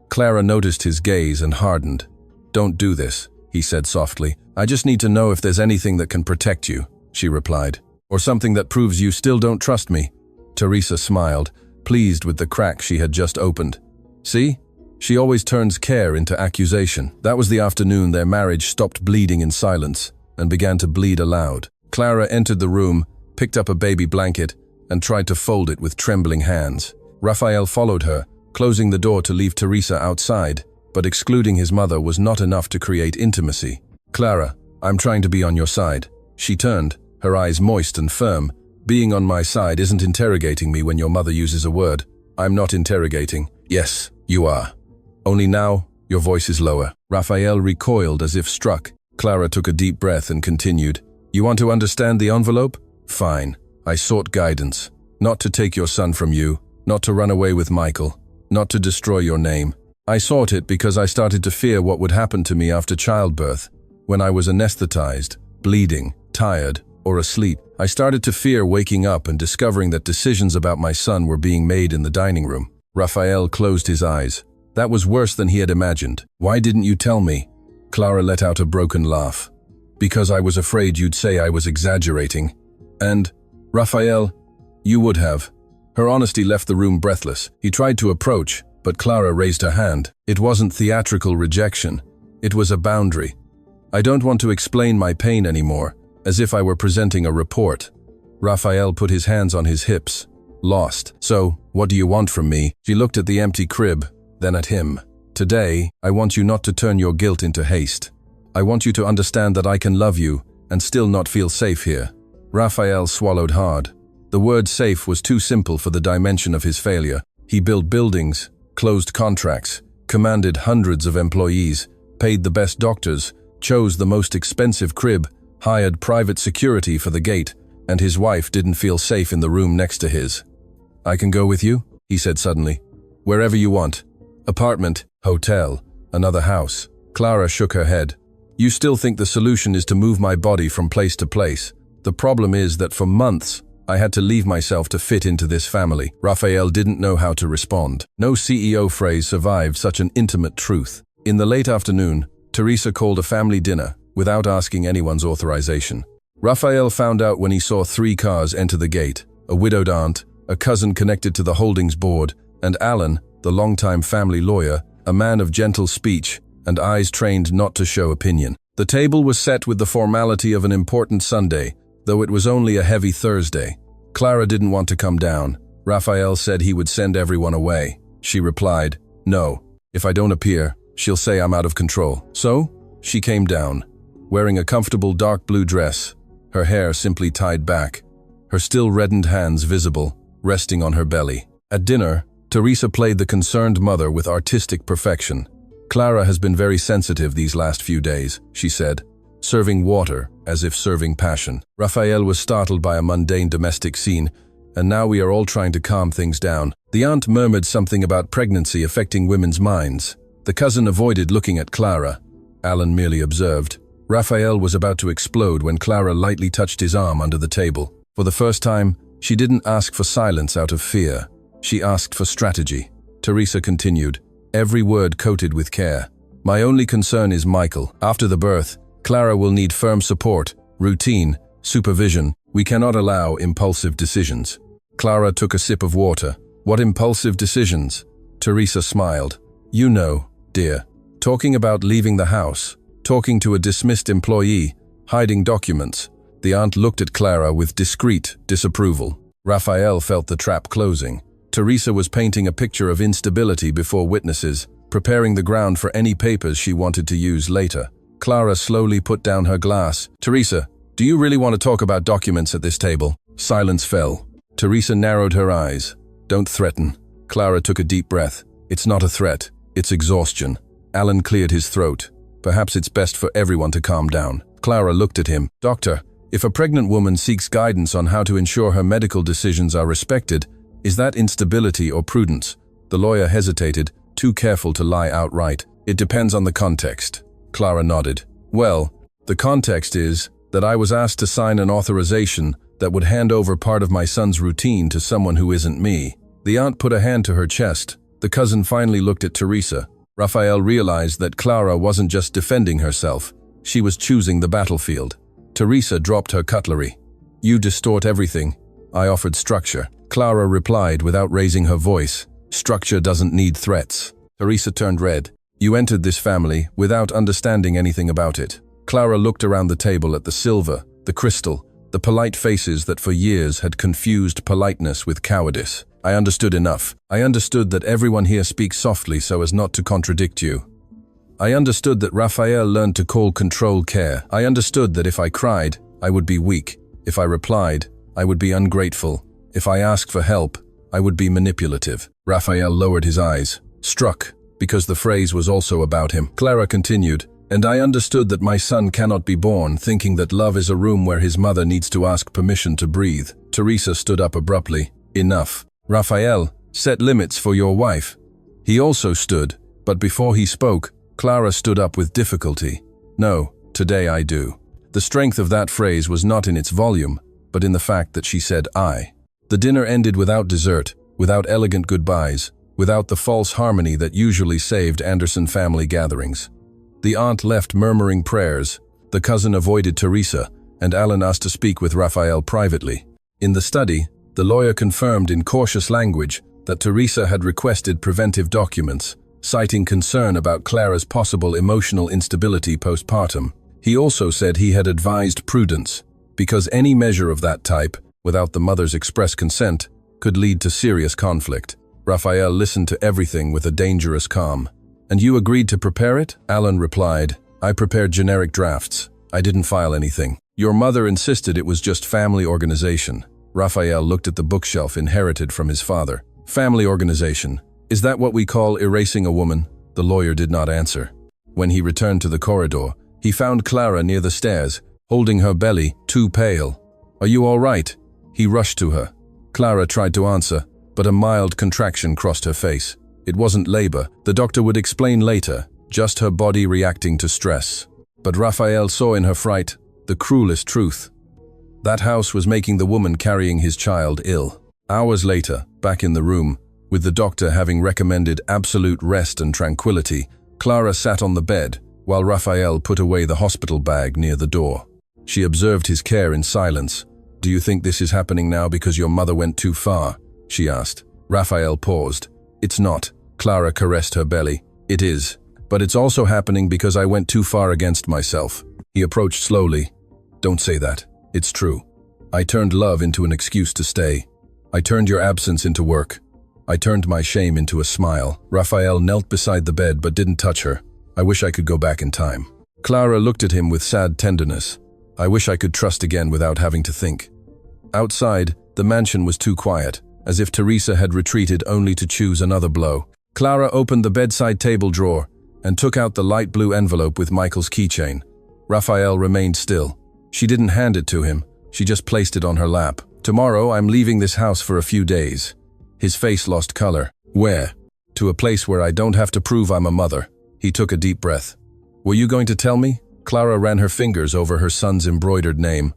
Clara noticed his gaze and hardened. "Don't do this," he said softly. "I just need to know if there's anything that can protect you," she replied. "Or something that proves you still don't trust me." Teresa smiled, pleased with the crack she had just opened. "See? She always turns care into accusation." That was the afternoon their marriage stopped bleeding in silence and began to bleed aloud. Clara entered the room, picked up a baby blanket, and tried to fold it with trembling hands. Raphael followed her, closing the door to leave Teresa outside, but excluding his mother was not enough to create intimacy. "Clara, I'm trying to be on your side." She turned, her eyes moist and firm. "Being on my side isn't interrogating me when your mother uses a word. I'm not interrogating." "Yes, you are. Only now, your voice is lower." Raphael recoiled as if struck. Clara took a deep breath and continued. "You want to understand the envelope? Fine. I sought guidance. Not to take your son from you, not to run away with Michael, not to destroy your name. I sought it because I started to fear what would happen to me after childbirth, when I was anesthetized, bleeding, tired, or asleep. I started to fear waking up and discovering that decisions about my son were being made in the dining room." Raphael closed his eyes. That was worse than he had imagined. "Why didn't you tell me?" Clara let out a broken laugh. "Because I was afraid you'd say I was exaggerating." "And, Raphael, you would have." Her honesty left the room breathless. He tried to approach, but Clara raised her hand. It wasn't theatrical rejection. It was a boundary. "I don't want to explain my pain anymore, as if I were presenting a report." Raphael put his hands on his hips, lost. "So, what do you want from me?" She looked at the empty crib, then at him. "Today, I want you not to turn your guilt into haste. I want you to understand that I can love you and still not feel safe here." Raphael swallowed hard. The word safe was too simple for the dimension of his failure. He built buildings, closed contracts, commanded hundreds of employees, paid the best doctors, chose the most expensive crib, hired private security for the gate, and his wife didn't feel safe in the room next to his. "I can go with you," he said suddenly. "Wherever you want. Apartment, hotel, another house." Clara shook her head. "You still think the solution is to move my body from place to place. The problem is that for months, I had to leave myself to fit into this family." Raphael didn't know how to respond. No CEO phrase survived such an intimate truth. In the late afternoon, Teresa called a family dinner without asking anyone's authorization. Raphael found out when he saw 3 cars enter the gate: a widowed aunt, a cousin connected to the holdings board, and Alan, the longtime family lawyer, a man of gentle speech and eyes trained not to show opinion. The table was set with the formality of an important Sunday, though it was only a heavy Thursday. Clara didn't want to come down. Raphael said he would send everyone away. She replied, "No, if I don't appear, she'll say I'm out of control." So, she came down, wearing a comfortable dark blue dress, her hair simply tied back, her still reddened hands visible, resting on her belly. At dinner, Teresa played the concerned mother with artistic perfection. "Clara has been very sensitive these last few days," she said, serving water as if serving passion. Raphael was startled by a mundane domestic scene, and now we are all trying to calm things down. The aunt murmured something about pregnancy affecting women's minds. The cousin avoided looking at Clara. Alan merely observed. Raphael was about to explode when Clara lightly touched his arm under the table. For the first time, She didn't ask for silence out of fear. She asked for strategy. Teresa continued, every word coated with care. My only concern is Michael. After the birth, Clara will need firm support, routine, supervision. We cannot allow impulsive decisions. Clara took a sip of water. What impulsive decisions? Teresa smiled. You know, dear. Talking about leaving the house, talking to a dismissed employee, hiding documents. The aunt looked at Clara with discreet disapproval. Raphael felt the trap closing. Teresa was painting a picture of instability before witnesses, preparing the ground for any papers she wanted to use later. Clara slowly put down her glass. Teresa, do you really want to talk about documents at this table? Silence fell. Teresa narrowed her eyes. Don't threaten. Clara took a deep breath. It's not a threat. It's exhaustion. Alan cleared his throat. Perhaps it's best for everyone to calm down. Clara looked at him. Doctor, if a pregnant woman seeks guidance on how to ensure her medical decisions are respected, is that instability or prudence? The lawyer hesitated, too careful to lie outright. It depends on the context. Clara nodded. Well, the context is that I was asked to sign an authorization that would hand over part of my son's routine to someone who isn't me. The aunt put a hand to her chest. The cousin finally looked at Teresa. Raphael realized that Clara wasn't just defending herself. She was choosing the battlefield. Teresa dropped her cutlery. You distort everything. I offered structure. Clara replied without raising her voice. Structure doesn't need threats. Teresa turned red. You entered this family without understanding anything about it. Clara looked around the table at the silver, the crystal, the polite faces that for years had confused politeness with cowardice. I understood enough. I understood that everyone here speaks softly so as not to contradict you. I understood that Raphael learned to call control care. I understood that if I cried, I would be weak. If I replied, I would be ungrateful. If I asked for help, I would be manipulative. Raphael lowered his eyes, struck, because the phrase was also about him. Clara continued, and I understood that my son cannot be born thinking that love is a room where his mother needs to ask permission to breathe. Teresa stood up abruptly. Enough. Raphael, set limits for your wife. He also stood, but before he spoke, Clara stood up with difficulty. No, today I do. The strength of that phrase was not in its volume, but in the fact that she said I. The dinner ended without dessert, without elegant goodbyes, without the false harmony that usually saved Anderson family gatherings. The aunt left murmuring prayers, the cousin avoided Teresa, and Alan asked to speak with Raphael privately. In the study, the lawyer confirmed in cautious language that Teresa had requested preventive documents, citing concern about Clara's possible emotional instability postpartum. He also said he had advised prudence, because any measure of that type, without the mother's express consent, could lead to serious conflict. Raphael listened to everything with a dangerous calm. And you agreed to prepare it? Alan replied, I prepared generic drafts. I didn't file anything. Your mother insisted it was just family organization. Raphael looked at the bookshelf inherited from his father. Family organization. Is that what we call erasing a woman? The lawyer did not answer. When he returned to the corridor, he found Clara near the stairs, holding her belly, too pale. Are you all right? He rushed to her. Clara tried to answer, but a mild contraction crossed her face. It wasn't labor, the doctor would explain later, just her body reacting to stress. But Raphael saw in her fright the cruelest truth. That house was making the woman carrying his child ill. Hours later, back in the room, with the doctor having recommended absolute rest and tranquility, Clara sat on the bed, while Raphael put away the hospital bag near the door. She observed his care in silence. Do you think this is happening now because your mother went too far? She asked. Raphael paused. It's not. Clara caressed her belly. It is. But it's also happening because I went too far against myself. He approached slowly. Don't say that. It's true. I turned love into an excuse to stay. I turned your absence into work. I turned my shame into a smile. Raphael knelt beside the bed but didn't touch her. I wish I could go back in time. Clara looked at him with sad tenderness. I wish I could trust again without having to think. Outside, the mansion was too quiet, as if Teresa had retreated only to choose another blow. Clara opened the bedside table drawer and took out the light blue envelope with Michael's keychain. Raphael remained still. She didn't hand it to him, she just placed it on her lap. Tomorrow, I'm leaving this house for a few days. His face lost color. Where? To a place where I don't have to prove I'm a mother. He took a deep breath. Were you going to tell me? Clara ran her fingers over her son's embroidered name.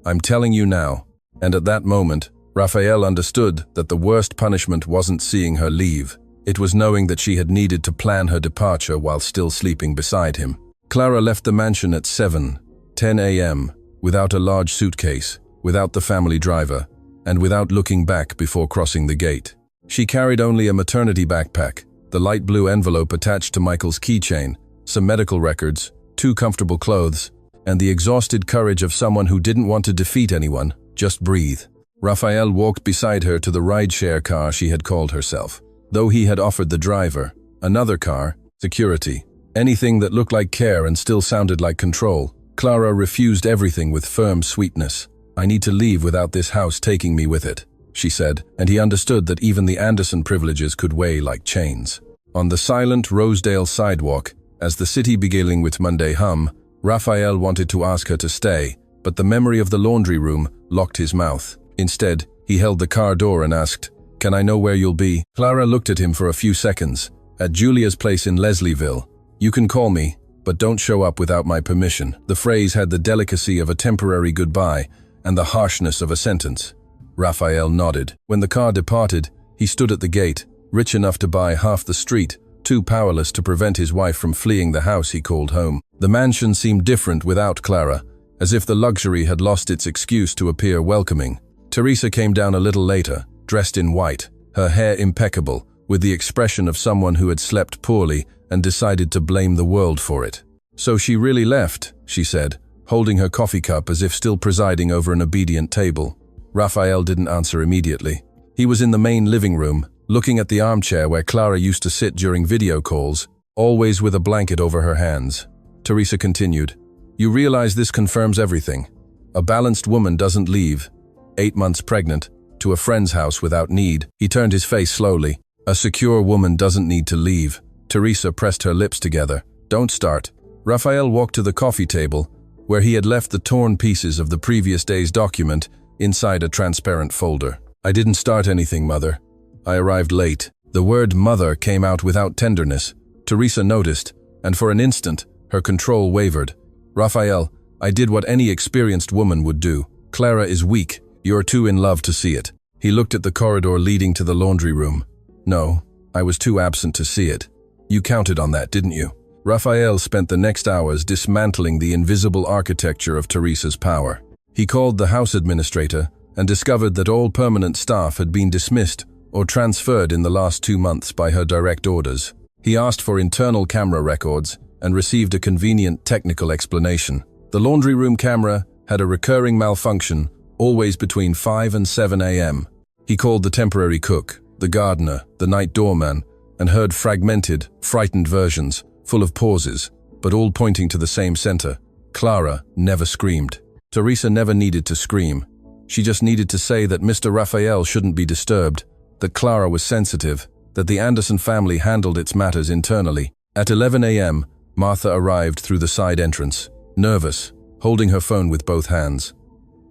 I'm telling you now. And at that moment, Raphael understood that the worst punishment wasn't seeing her leave. It was knowing that she had needed to plan her departure while still sleeping beside him. Clara left the mansion at 7:10 a.m. without a large suitcase, without the family driver, and without looking back before crossing the gate. She carried only a maternity backpack, the light blue envelope attached to Michael's keychain, some medical records, 2 comfortable clothes, and the exhausted courage of someone who didn't want to defeat anyone, just breathe. Raphael walked beside her to the rideshare car she had called herself. Though he had offered the driver another car, security, anything that looked like care and still sounded like control, Clara refused everything with firm sweetness. "I need to leave without this house taking me with it," she said, and he understood that even the Anderson privileges could weigh like chains. On the silent Rosedale sidewalk, as the city beginning with Monday hum, Raphael wanted to ask her to stay, but the memory of the laundry room locked his mouth. Instead, he held the car door and asked, "Can I know where you'll be?" Clara looked at him for a few seconds. "At Julia's place in Leslieville. You can call me, but don't show up without my permission." The phrase had the delicacy of a temporary goodbye and the harshness of a sentence. Raphael nodded. When the car departed, he stood at the gate, rich enough to buy half the street, too powerless to prevent his wife from fleeing the house he called home. The mansion seemed different without Clara, as if the luxury had lost its excuse to appear welcoming. Teresa came down a little later, dressed in white, her hair impeccable, with the expression of someone who had slept poorly and decided to blame the world for it. "So she really left," she said, holding her coffee cup as if still presiding over an obedient table. Raphael didn't answer immediately. He was in the main living room, looking at the armchair where Clara used to sit during video calls, always with a blanket over her hands. Teresa continued, "You realize this confirms everything. A balanced woman doesn't leave, 8 months pregnant, to a friend's house without need." He turned his face slowly. "A secure woman doesn't need to leave." Teresa pressed her lips together. "Don't start." Raphael walked to the coffee table, where he had left the torn pieces of the previous day's document inside a transparent folder. "I didn't start anything, Mother. I arrived late." The word mother came out without tenderness. Teresa noticed, and for an instant, her control wavered. "Raphael, I did what any experienced woman would do. Clara is weak. You're too in love to see it." He looked at the corridor leading to the laundry room. "No, I was too absent to see it. You counted on that, didn't you?" Raphael spent the next hours dismantling the invisible architecture of Teresa's power. He called the house administrator and discovered that all permanent staff had been dismissed or transferred in the last 2 months by her direct orders. He asked for internal camera records and received a convenient technical explanation. The laundry room camera had a recurring malfunction, always between 5 and 7 a.m. He called the temporary cook, the gardener, the night doorman, and heard fragmented, frightened versions, full of pauses, but all pointing to the same center. Clara never screamed. Teresa never needed to scream. She just needed to say that Mr. Raphael shouldn't be disturbed, that Clara was sensitive, that the Anderson family handled its matters internally. At 11 a.m., Martha arrived through the side entrance, nervous, holding her phone with both hands.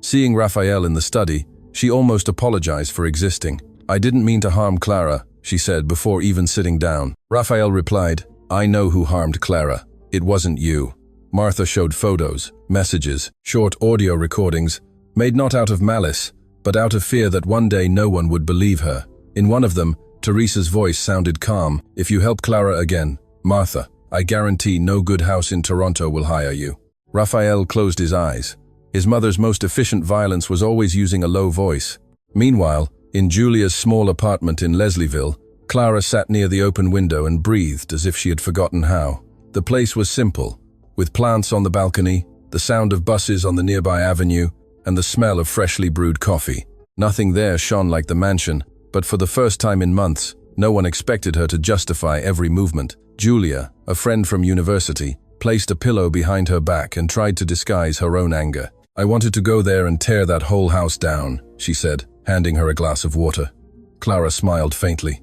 Seeing Raphael in the study, she almost apologized for existing. "I didn't mean to harm Clara," she said before even sitting down. Raphael replied, "I know who harmed Clara. It wasn't you." Martha showed photos, messages, short audio recordings, made not out of malice, but out of fear that one day no one would believe her. In one of them, Teresa's voice sounded calm. "If you help Clara again, Martha, I guarantee no good house in Toronto will hire you." Raphael closed his eyes. His mother's most efficient violence was always using a low voice. Meanwhile, in Julia's small apartment in Leslieville, Clara sat near the open window and breathed as if she had forgotten how. The place was simple, with plants on the balcony, the sound of buses on the nearby avenue, and the smell of freshly brewed coffee. Nothing there shone like the mansion, but for the first time in months, no one expected her to justify every movement. Julia, a friend from university, placed a pillow behind her back and tried to disguise her own anger. "I wanted to go there and tear that whole house down," she said, handing her a glass of water. Clara smiled faintly.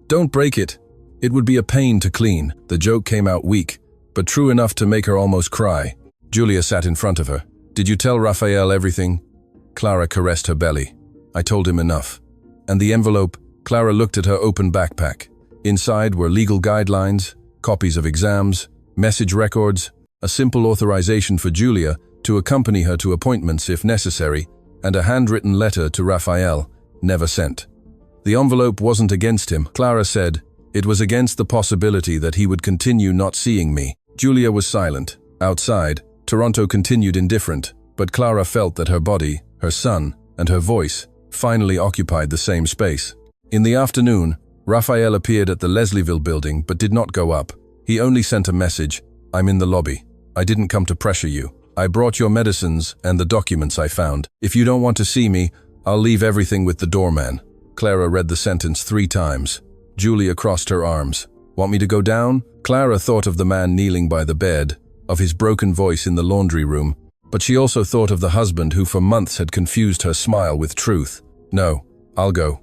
"Don't break it. It would be a pain to clean." The joke came out weak, but true enough to make her almost cry. Julia sat in front of her. "Did you tell Raphael everything?" Clara caressed her belly. "I told him enough." And the envelope? Clara looked at her open backpack. Inside were legal guidelines, copies of exams, message records, a simple authorization for Julia to accompany her to appointments if necessary, and a handwritten letter to Raphael, never sent. The envelope wasn't against him, Clara said. It was against the possibility that he would continue not seeing me. Julia was silent. Outside, Toronto continued indifferent, but Clara felt that her body, her son, and her voice finally occupied the same space. In the afternoon, Raphael appeared at the Leslieville building but did not go up. He only sent a message, "I'm in the lobby. I didn't come to pressure you. I brought your medicines and the documents I found. If you don't want to see me, I'll leave everything with the doorman." Clara read the sentence 3 times. Julia crossed her arms. "Want me to go down?" Clara thought of the man kneeling by the bed, of his broken voice in the laundry room, but she also thought of the husband who for months had confused her smile with truth. "No, I'll go."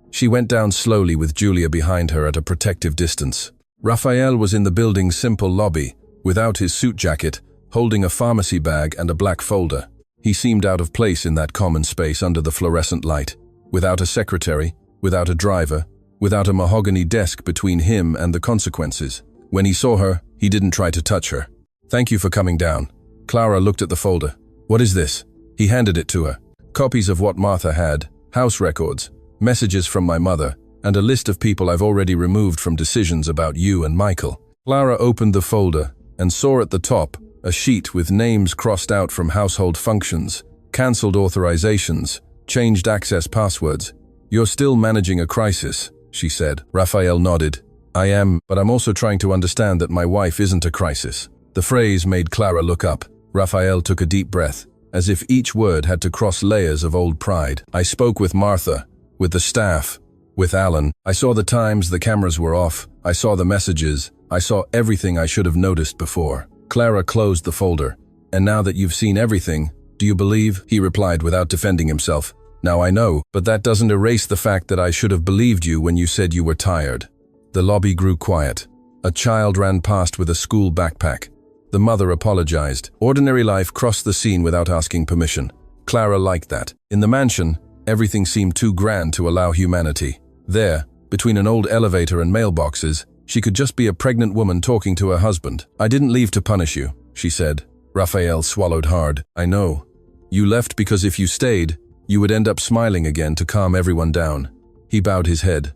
She went down slowly with Julia behind her at a protective distance. Raphael was in the building's simple lobby, without his suit jacket, holding a pharmacy bag and a black folder. He seemed out of place in that common space under the fluorescent light, without a secretary, without a driver, without a mahogany desk between him and the consequences. When he saw her, he didn't try to touch her. "Thank you for coming down." Clara looked at the folder. "What is this?" He handed it to her. "Copies of what Martha had, house records, messages from my mother, and a list of people I've already removed from decisions about you and Michael." Clara opened the folder and saw at the top a sheet with names crossed out from household functions, cancelled authorizations, changed access passwords. "You're still managing a crisis," she said. Raphael nodded. "I am, but I'm also trying to understand that my wife isn't a crisis." The phrase made Clara look up. Raphael took a deep breath, as if each word had to cross layers of old pride. "I spoke with Martha, with the staff, with Alan. I saw the times the cameras were off. I saw the messages. I saw everything I should have noticed before." Clara closed the folder. "And now that you've seen everything, do you believe?" He replied without defending himself. "Now I know, but that doesn't erase the fact that I should have believed you when you said you were tired." The lobby grew quiet. A child ran past with a school backpack. The mother apologized. Ordinary life crossed the scene without asking permission. Clara liked that. In the mansion, everything seemed too grand to allow humanity. There, between an old elevator and mailboxes, she could just be a pregnant woman talking to her husband. "I didn't leave to punish you," she said. Raphael swallowed hard. "I know. You left because if you stayed, you would end up smiling again to calm everyone down." He bowed his head.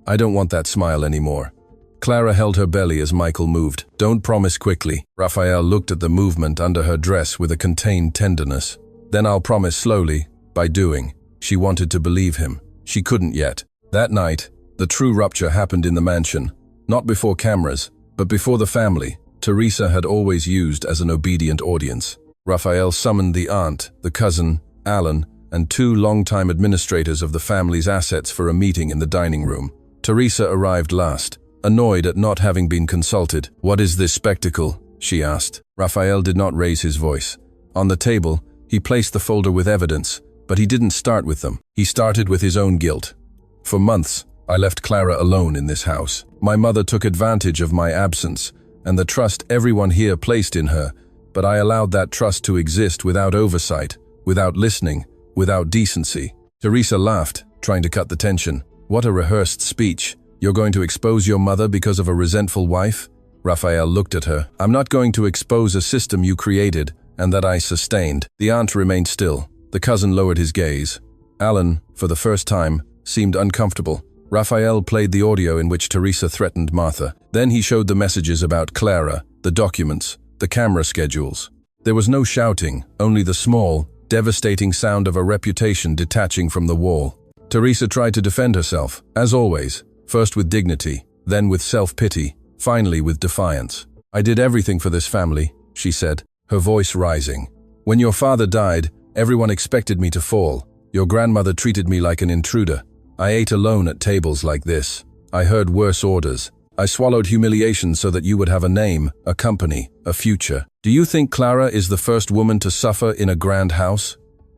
"I don't want that smile anymore." Clara held her belly as Michael moved. "Don't promise quickly." Raphael looked at the movement under her dress with a contained tenderness. "Then I'll promise slowly, by doing." She wanted to believe him. She couldn't yet. That night, the true rupture happened in the mansion. Not before cameras, but before the family Teresa had always used as an obedient audience. Raphael summoned the aunt, the cousin, Alan, and 2 longtime administrators of the family's assets for a meeting in the dining room. Teresa arrived last, annoyed at not having been consulted. "What is this spectacle?" she asked. Raphael did not raise his voice. On the table, he placed the folder with evidence, but he didn't start with them. He started with his own guilt. "For months, I left Clara alone in this house. My mother took advantage of my absence and the trust everyone here placed in her, but I allowed that trust to exist without oversight, without listening, without decency." Teresa laughed, trying to cut the tension. "What a rehearsed speech. You're going to expose your mother because of a resentful wife?" Raphael looked at her. "I'm not going to expose a system you created and that I sustained." The aunt remained still. The cousin lowered his gaze. Alan, for the first time, seemed uncomfortable. Raphael played the audio in which Teresa threatened Martha. Then he showed the messages about Clara, the documents, the camera schedules. There was no shouting, only the small, devastating sound of a reputation detaching from the wall. Teresa tried to defend herself, as always, first with dignity, then with self-pity, finally with defiance. "I did everything for this family," she said, her voice rising. "When your father died, everyone expected me to fall. Your grandmother treated me like an intruder. I ate alone at tables like this. I heard worse orders. I swallowed humiliation so that you would have a name, a company, a future. Do you think Clara is the first woman to suffer in a grand house?"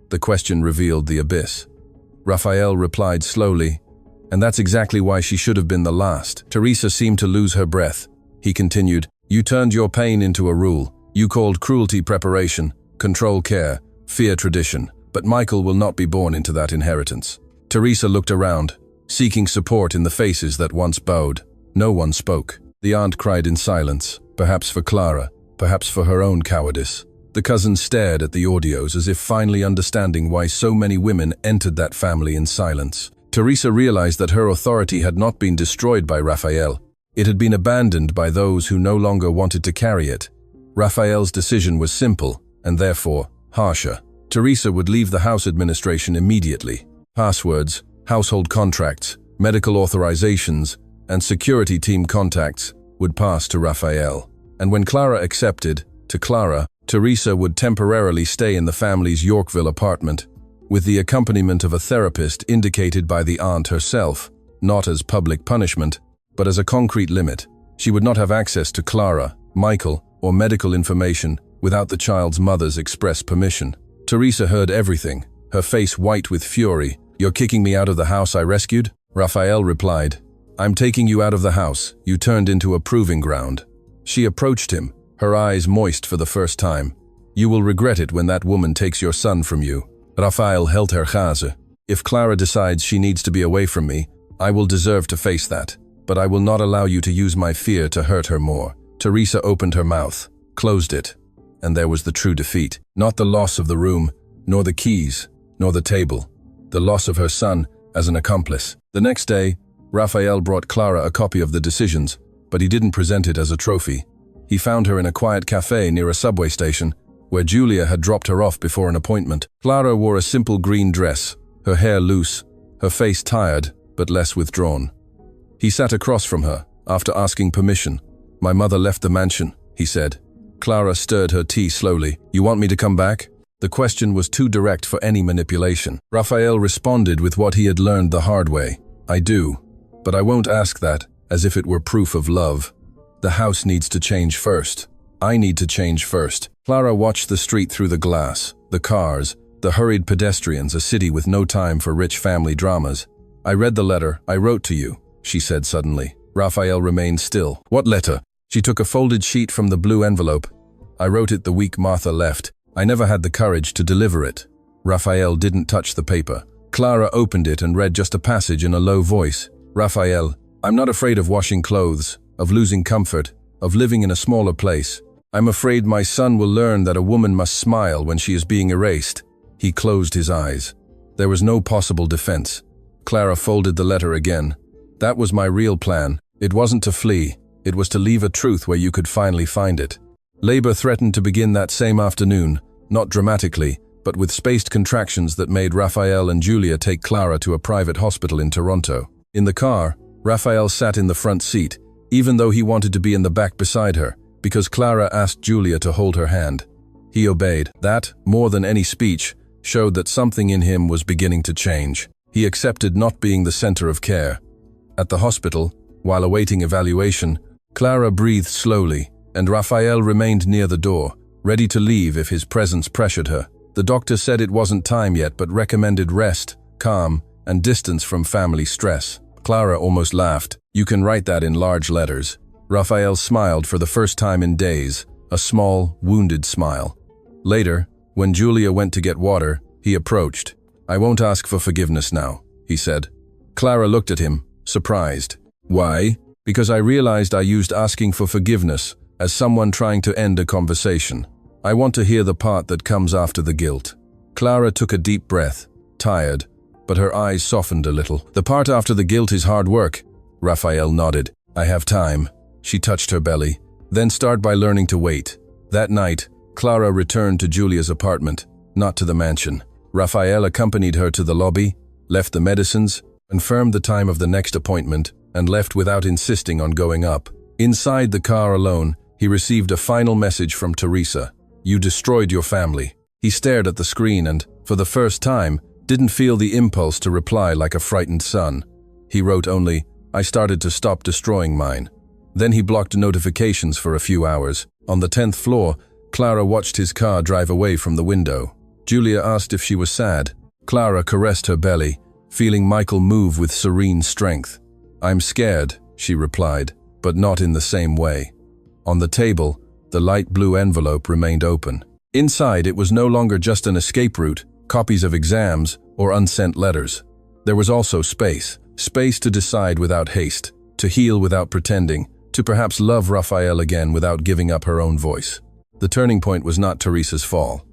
The question revealed the abyss. Raphael replied slowly, "And that's exactly why she should have been the last." Teresa seemed to lose her breath. He continued, "You turned your pain into a rule. You called cruelty preparation, control care, fear tradition. But Michael will not be born into that inheritance." Teresa looked around, seeking support in the faces that once bowed. No one spoke. The aunt cried in silence, perhaps for Clara, perhaps for her own cowardice. The cousin stared at the audios as if finally understanding why so many women entered that family in silence. Teresa realized that her authority had not been destroyed by Raphael. It had been abandoned by those who no longer wanted to carry it. Raphael's decision was simple, and therefore harsher. Teresa would leave the house administration immediately. Passwords, household contracts, medical authorizations, and security team contacts would pass to Raphael. And when Clara accepted, to Clara, Teresa would temporarily stay in the family's Yorkville apartment, with the accompaniment of a therapist indicated by the aunt herself, not as public punishment, but as a concrete limit. She would not have access to Clara, Michael, or medical information without the child's mother's express permission. Teresa heard everything, her face white with fury. "You're kicking me out of the house I rescued?" Raphael replied, "I'm taking you out of the house you turned into a proving ground." She approached him, her eyes moist for the first time. "You will regret it when that woman takes your son from you." Raphael held her Gase. "If Clara decides she needs to be away from me, I will deserve to face that, but I will not allow you to use my fear to hurt her more." Teresa opened her mouth, closed it, and there was the true defeat. Not the loss of the room, nor the keys, nor the table. The loss of her son as an accomplice. The next day, Raphael brought Clara a copy of the decisions, but he didn't present it as a trophy. He found her in a quiet cafe near a subway station, where Julia had dropped her off before an appointment. Clara wore a simple green dress, her hair loose, her face tired, but less withdrawn. He sat across from her, after asking permission. "My mother left the mansion," he said. Clara stirred her tea slowly. "You want me to come back?" The question was too direct for any manipulation. Raphael responded with what he had learned the hard way. "I do, but I won't ask that as if it were proof of love. The house needs to change first. I need to change first." Clara watched the street through the glass, the cars, the hurried pedestrians, a city with no time for rich family dramas. "I read the letter I wrote to you," she said suddenly. Raphael remained still. "What letter?" She took a folded sheet from the blue envelope. "I wrote it the week Martha left. I never had the courage to deliver it." Raphael didn't touch the paper. Clara opened it and read just a passage in a low voice. "Raphael, I'm not afraid of washing clothes, of losing comfort, of living in a smaller place. I'm afraid my son will learn that a woman must smile when she is being erased." He closed his eyes. There was no possible defense. Clara folded the letter again. "That was my real plan. It wasn't to flee. It was to leave a truth where you could finally find it." Labor threatened to begin that same afternoon, not dramatically, but with spaced contractions that made Raphael and Julia take Clara to a private hospital in Toronto. In the car, Raphael sat in the front seat, even though he wanted to be in the back beside her, because Clara asked Julia to hold her hand. He obeyed. That, more than any speech, showed that something in him was beginning to change. He accepted not being the center of care. At the hospital, while awaiting evaluation, Clara breathed slowly, and Raphael remained near the door, ready to leave if his presence pressured her. The doctor said it wasn't time yet, but recommended rest, calm, and distance from family stress. Clara almost laughed. "You can write that in large letters." Raphael smiled for the first time in days, a small, wounded smile. Later, when Julia went to get water, he approached. "I won't ask for forgiveness now," he said. Clara looked at him, surprised. "Why?" "Because I realized I used asking for forgiveness as someone trying to end a conversation. I want to hear the part that comes after the guilt." Clara took a deep breath, tired, but her eyes softened a little. "The part after the guilt is hard work." Raphael nodded. "I have time." She touched her belly. "Then start by learning to wait." That night, Clara returned to Julia's apartment, not to the mansion. Raphael accompanied her to the lobby, left the medicines, confirmed the time of the next appointment, and left without insisting on going up. Inside the car alone, he received a final message from Teresa. "You destroyed your family." He stared at the screen and, for the first time, didn't feel the impulse to reply like a frightened son. He wrote only, "I started to stop destroying mine." Then he blocked notifications for a few hours. On the 10th floor, Clara watched his car drive away from the window. Julia asked if she was sad. Clara caressed her belly, feeling Michael move with serene strength. "I'm scared," she replied, but not in the same way. On the table, the light blue envelope remained open. Inside, it was no longer just an escape route, copies of exams, or unsent letters. There was also space to decide without haste, to heal without pretending, to perhaps love Raphael again without giving up her own voice. The turning point was not Teresa's fall.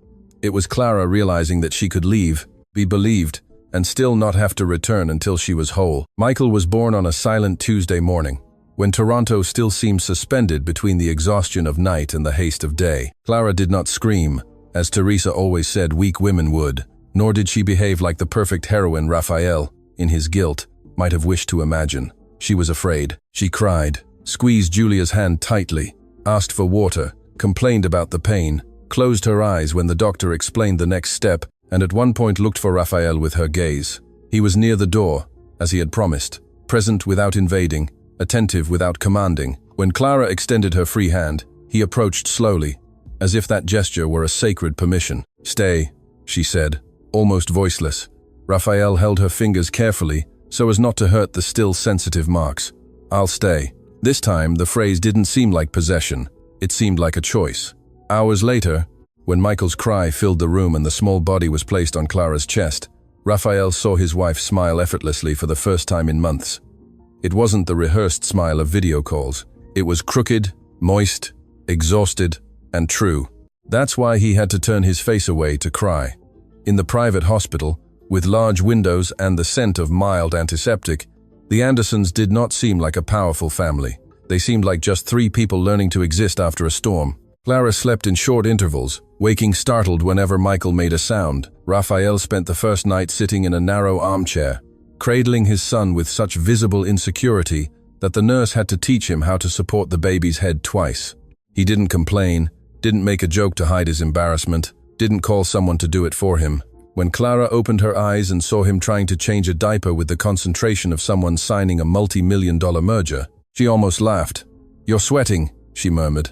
It was Clara realizing that she could leave, be believed, and still not have to return until she was whole. Michael was born on a silent Tuesday morning, when Toronto still seemed suspended between the exhaustion of night and the haste of day. Clara did not scream, as Teresa always said weak women would, nor did she behave like the perfect heroine Raphael, in his guilt, might have wished to imagine. She was afraid. She cried, squeezed Julia's hand tightly, asked for water, complained about the pain, closed her eyes when the doctor explained the next step, and at one point looked for Raphael with her gaze. He was near the door, as he had promised, present without invading, attentive without commanding. When Clara extended her free hand, he approached slowly, as if that gesture were a sacred permission. "Stay," she said, almost voiceless. Raphael held her fingers carefully, so as not to hurt the still sensitive marks. "I'll stay." This time, the phrase didn't seem like possession. It seemed like a choice. Hours later, when Michael's cry filled the room and the small body was placed on Clara's chest, Raphael saw his wife smile effortlessly for the first time in months. It wasn't the rehearsed smile of video calls. It was crooked, moist, exhausted, and true. That's why he had to turn his face away to cry. In the private hospital, with large windows and the scent of mild antiseptic, the Andersons did not seem like a powerful family. They seemed like just three people learning to exist after a storm. Clara slept in short intervals, waking startled whenever Michael made a sound. Raphael spent the first night sitting in a narrow armchair, cradling his son with such visible insecurity that the nurse had to teach him how to support the baby's head twice. He didn't complain, didn't make a joke to hide his embarrassment, didn't call someone to do it for him. When Clara opened her eyes and saw him trying to change a diaper with the concentration of someone signing a multi-million-dollar merger, she almost laughed. "You're sweating," she murmured.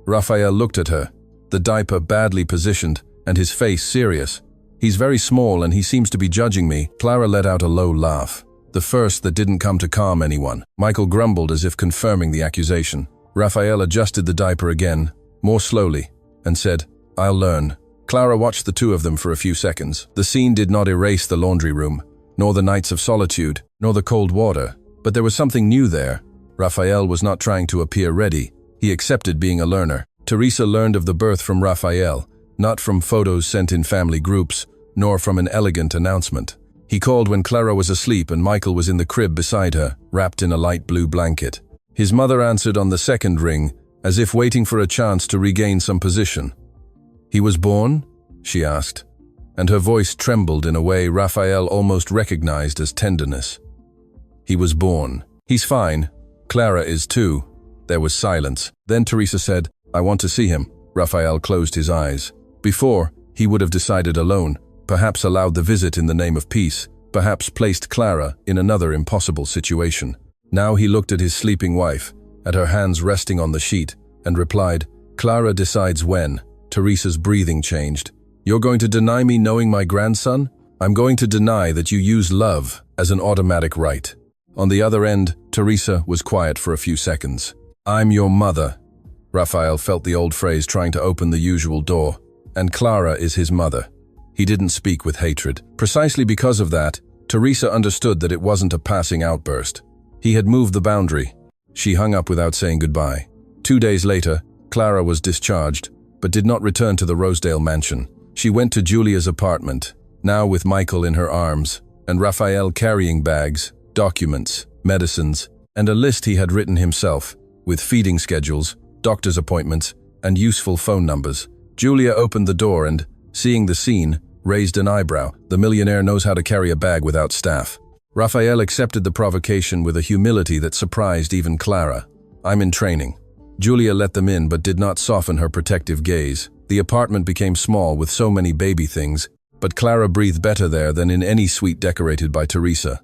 Raphael looked at her, the diaper badly positioned and his face serious. "He's very small and he seems to be judging me." Clara let out a low laugh, the first that didn't come to calm anyone. Michael grumbled as if confirming the accusation. Raphael adjusted the diaper again, more slowly, and said, "I'll learn." Clara watched the two of them for a few seconds. The scene did not erase the laundry room, nor the nights of solitude, nor the cold water, but there was something new there. Raphael was not trying to appear ready. He accepted being a learner. Teresa learned of the birth from Raphael, not from photos sent in family groups, nor from an elegant announcement. He called when Clara was asleep and Michael was in the crib beside her, wrapped in a light blue blanket. His mother answered on the second ring, as if waiting for a chance to regain some position. "He was born?" she asked, and her voice trembled in a way Raphael almost recognized as tenderness. "He was born. He's fine. Clara is too." There was silence. Then Teresa said, "I want to see him." Raphael closed his eyes. Before, he would have decided alone, perhaps allowed the visit in the name of peace, perhaps placed Clara in another impossible situation. Now he looked at his sleeping wife, at her hands resting on the sheet, and replied, "Clara decides when." Teresa's breathing changed. "You're going to deny me knowing my grandson? I'm going to deny that you use love as an automatic right." On the other end, Teresa was quiet for a few seconds. "I'm your mother." Raphael felt the old phrase trying to open the usual door. "And Clara is his mother." He didn't speak with hatred. Precisely because of that, Teresa understood that it wasn't a passing outburst. He had moved the boundary. She hung up without saying goodbye. 2 days later, Clara was discharged, but did not return to the Rosedale mansion. She went to Julia's apartment, now with Michael in her arms, and Raphael carrying bags, documents, medicines, and a list he had written himself, with feeding schedules, doctor's appointments, and useful phone numbers. Julia opened the door and, seeing the scene, raised an eyebrow. The millionaire knows how to carry a bag without staff. Raphael accepted the provocation with a humility that surprised even Clara. "I'm in training." Julia let them in but did not soften her protective gaze. The apartment became small with so many baby things, but Clara breathed better there than in any suite decorated by Teresa.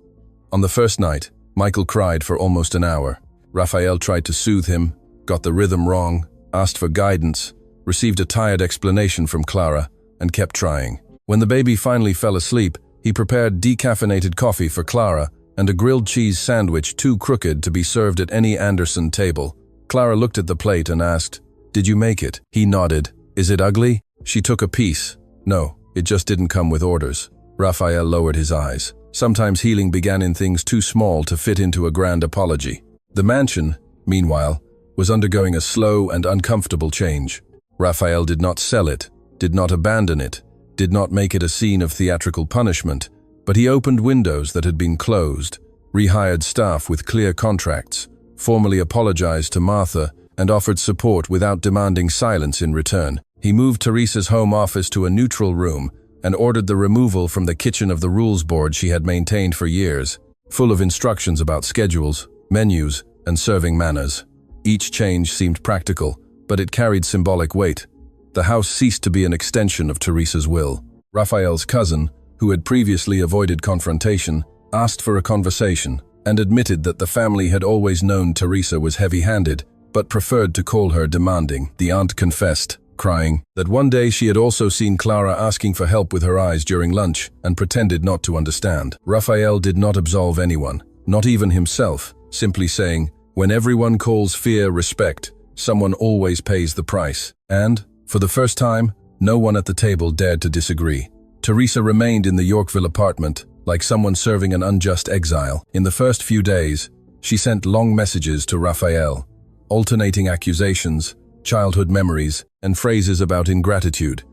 On the first night, Michael cried for almost an hour. Raphael tried to soothe him, got the rhythm wrong, asked for guidance, received a tired explanation from Clara, and kept trying. When the baby finally fell asleep, he prepared decaffeinated coffee for Clara and a grilled cheese sandwich too crooked to be served at any Anderson table. Clara looked at the plate and asked, "Did you make it?" He nodded. "Is it ugly?" She took a piece. "No, it just didn't come with orders." Raphael lowered his eyes. Sometimes healing began in things too small to fit into a grand apology. The mansion, meanwhile, was undergoing a slow and uncomfortable change. Raphael did not sell it, did not abandon it, did not make it a scene of theatrical punishment, but he opened windows that had been closed, rehired staff with clear contracts, formally apologized to Martha, and offered support without demanding silence in return. He moved Teresa's home office to a neutral room and ordered the removal from the kitchen of the rules board she had maintained for years, full of instructions about schedules, menus, and serving manners. Each change seemed practical, but it carried symbolic weight. The house ceased to be an extension of Teresa's will. Raphael's cousin, who had previously avoided confrontation, asked for a conversation and admitted that the family had always known Teresa was heavy-handed, but preferred to call her demanding. The aunt confessed, crying, that one day she had also seen Clara asking for help with her eyes during lunch and pretended not to understand. Raphael did not absolve anyone, not even himself, simply saying, "When everyone calls fear respect, someone always pays the price." And, for the first time, no one at the table dared to disagree. Teresa remained in the Yorkville apartment, like someone serving an unjust exile. In the first few days, she sent long messages to Raphael, alternating accusations, childhood memories, and phrases about ingratitude.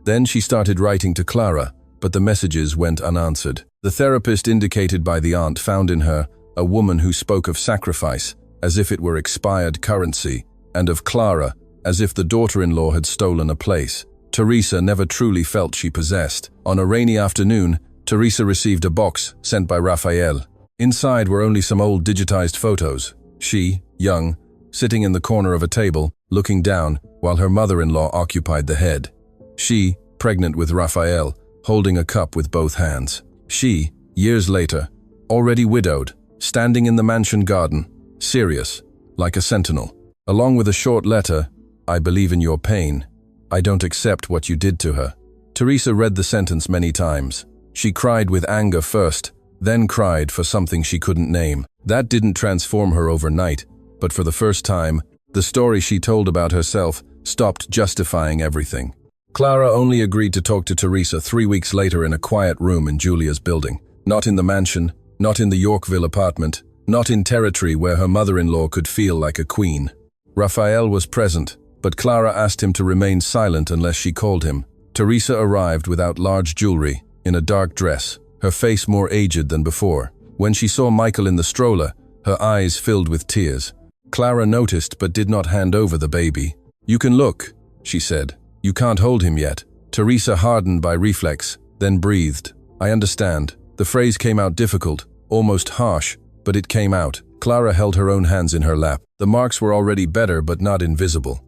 Then she started writing to Clara, but the messages went unanswered. The therapist indicated by the aunt found in her a woman who spoke of sacrifice, as if it were expired currency, and of Clara, as if the daughter-in-law had stolen a place. Teresa never truly felt she possessed. On a rainy afternoon, Teresa received a box sent by Raphael. Inside were only some old digitized photos. She, young, sitting in the corner of a table, looking down, while her mother-in-law occupied the head. She, pregnant with Raphael, holding a cup with both hands. She, years later, already widowed, standing in the mansion garden, serious, like a sentinel. Along with a short letter, "I believe in your pain. I don't accept what you did to her." Teresa read the sentence many times. She cried with anger first, then cried for something she couldn't name. That didn't transform her overnight, but for the first time, the story she told about herself stopped justifying everything. Clara only agreed to talk to Teresa 3 weeks later in a quiet room in Julia's building. Not in the mansion, not in the Yorkville apartment, not in territory where her mother-in-law could feel like a queen. Raphael was present, but Clara asked him to remain silent unless she called him. Teresa arrived without large jewelry, in a dark dress, her face more aged than before. When she saw Michael in the stroller, her eyes filled with tears. Clara noticed but did not hand over the baby. "You can look," she said. "You can't hold him yet." Teresa hardened by reflex, then breathed. "I understand." The phrase came out difficult, almost harsh, but it came out. Clara held her own hands in her lap. The marks were already better but not invisible.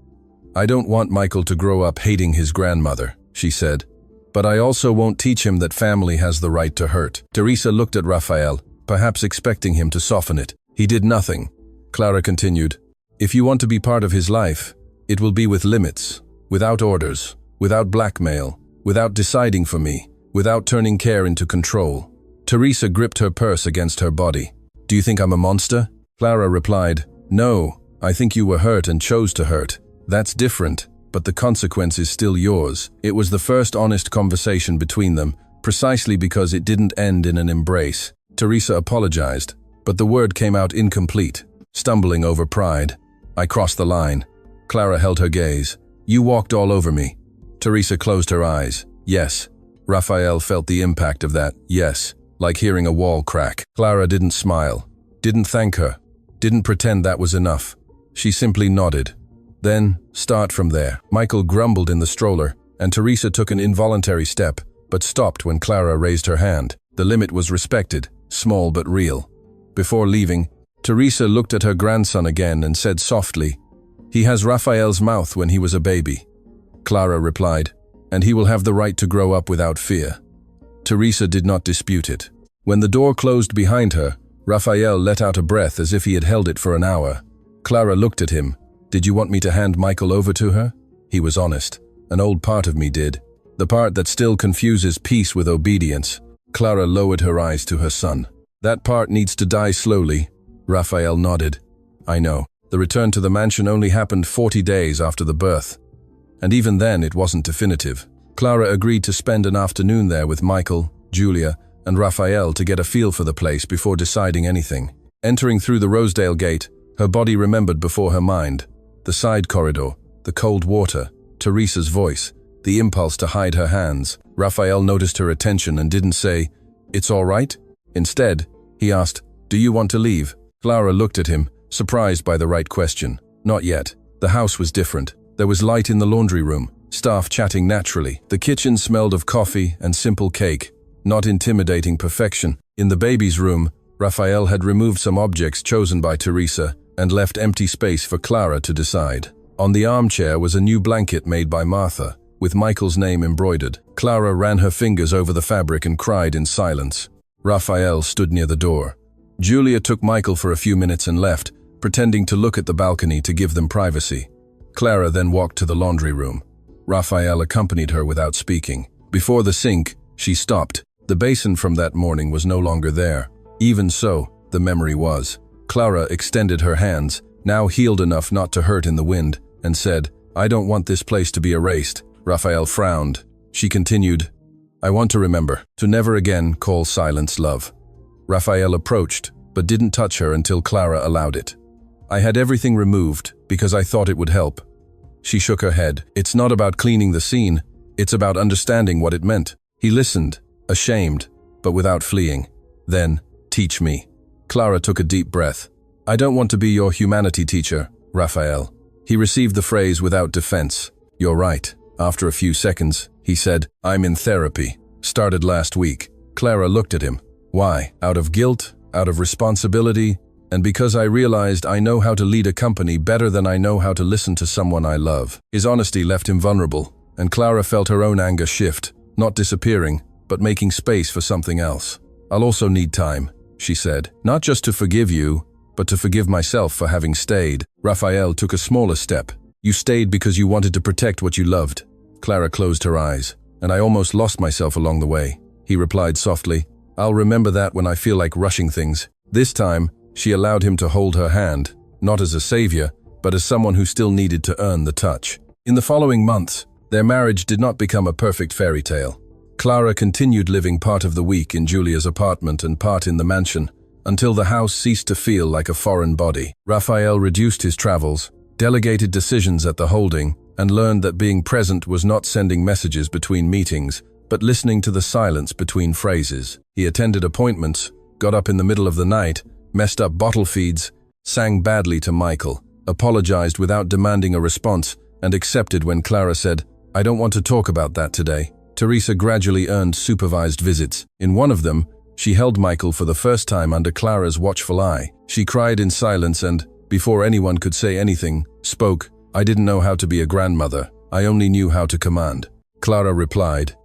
"I don't want Michael to grow up hating his grandmother," she said. "But I also won't teach him that family has the right to hurt." Teresa looked at Raphael, perhaps expecting him to soften it. He did nothing. Clara continued, "If you want to be part of his life, it will be with limits, without orders, without blackmail, without deciding for me, without turning care into control." Teresa gripped her purse against her body. "Do you think I'm a monster?" Clara replied, "No, I think you were hurt and chose to hurt. That's different, but the consequence is still yours." It was the first honest conversation between them, precisely because it didn't end in an embrace. Teresa apologized, but the word came out incomplete, stumbling over pride. "I crossed the line." Clara held her gaze. "You walked all over me." Teresa closed her eyes. "Yes." Raphael felt the impact of that, "yes," like hearing a wall crack. Clara didn't smile, didn't thank her, didn't pretend that was enough. She simply nodded. "Then, start from there." Michael grumbled in the stroller, and Teresa took an involuntary step, but stopped when Clara raised her hand. The limit was respected, small but real. Before leaving, Teresa looked at her grandson again and said softly, "He has Raphael's mouth when he was a baby." Clara replied, "And he will have the right to grow up without fear." Teresa did not dispute it. When the door closed behind her, Raphael let out a breath as if he had held it for an hour. Clara looked at him. "Did you want me to hand Michael over to her?" He was honest. "An old part of me did. The part that still confuses peace with obedience." Clara lowered her eyes to her son. "That part needs to die slowly." Raphael nodded. "I know." The return to the mansion only happened 40 days after the birth. And even then it wasn't definitive. Clara agreed to spend an afternoon there with Michael, Julia, and Raphael to get a feel for the place before deciding anything. Entering through the Rosedale gate, her body remembered before her mind. The side corridor, the cold water, Teresa's voice, the impulse to hide her hands. Raphael noticed her attention and didn't say, "It's all right?" Instead, he asked, "Do you want to leave?" Clara looked at him, surprised by the right question. Not yet. The house was different. There was light in the laundry room, staff chatting naturally. The kitchen smelled of coffee and simple cake, not intimidating perfection. In the baby's room, Raphael had removed some objects chosen by Teresa and left empty space for Clara to decide. On the armchair was a new blanket made by Martha, with Michael's name embroidered. Clara ran her fingers over the fabric and cried in silence. Raphael stood near the door. Julia took Michael for a few minutes and left, pretending to look at the balcony to give them privacy. Clara then walked to the laundry room. Raphael accompanied her without speaking. Before the sink, she stopped. The basin from that morning was no longer there. Even so, the memory was. Clara extended her hands, now healed enough not to hurt in the wind, and said, "I don't want this place to be erased." Raphael frowned. She continued, "I want to remember, to never again call silence love." Raphael approached, but didn't touch her until Clara allowed it. "I had everything removed because I thought it would help." She shook her head. "It's not about cleaning the scene, it's about understanding what it meant." He listened, ashamed, but without fleeing. Then, "Teach me." Clara took a deep breath. "I don't want to be your humanity teacher, Raphael." He received the phrase without defense. "You're right." After a few seconds, he said, "I'm in therapy. Started last week." Clara looked at him. "Why? Out of guilt? Out of responsibility? And because I realized I know how to lead a company better than I know how to listen to someone I love." His honesty left him vulnerable, and Clara felt her own anger shift, not disappearing, but making space for something else. "I'll also need time," she said. "Not just to forgive you, but to forgive myself for having stayed." Raphael took a smaller step. "You stayed because you wanted to protect what you loved." Clara closed her eyes. "And I almost lost myself along the way." He replied softly, "I'll remember that when I feel like rushing things." This time, she allowed him to hold her hand, not as a savior, but as someone who still needed to earn the touch. In the following months, their marriage did not become a perfect fairy tale. Clara continued living part of the week in Julia's apartment and part in the mansion, until the house ceased to feel like a foreign body. Raphael reduced his travels, delegated decisions at the holding, and learned that being present was not sending messages between meetings, but listening to the silence between phrases. He attended appointments, got up in the middle of the night, messed up bottle feeds, sang badly to Michael, apologized without demanding a response, and accepted when Clara said, "I don't want to talk about that today." Teresa gradually earned supervised visits. In one of them, she held Michael for the first time under Clara's watchful eye. She cried in silence and, before anyone could say anything, spoke, "I didn't know how to be a grandmother. I only knew how to command." Clara replied,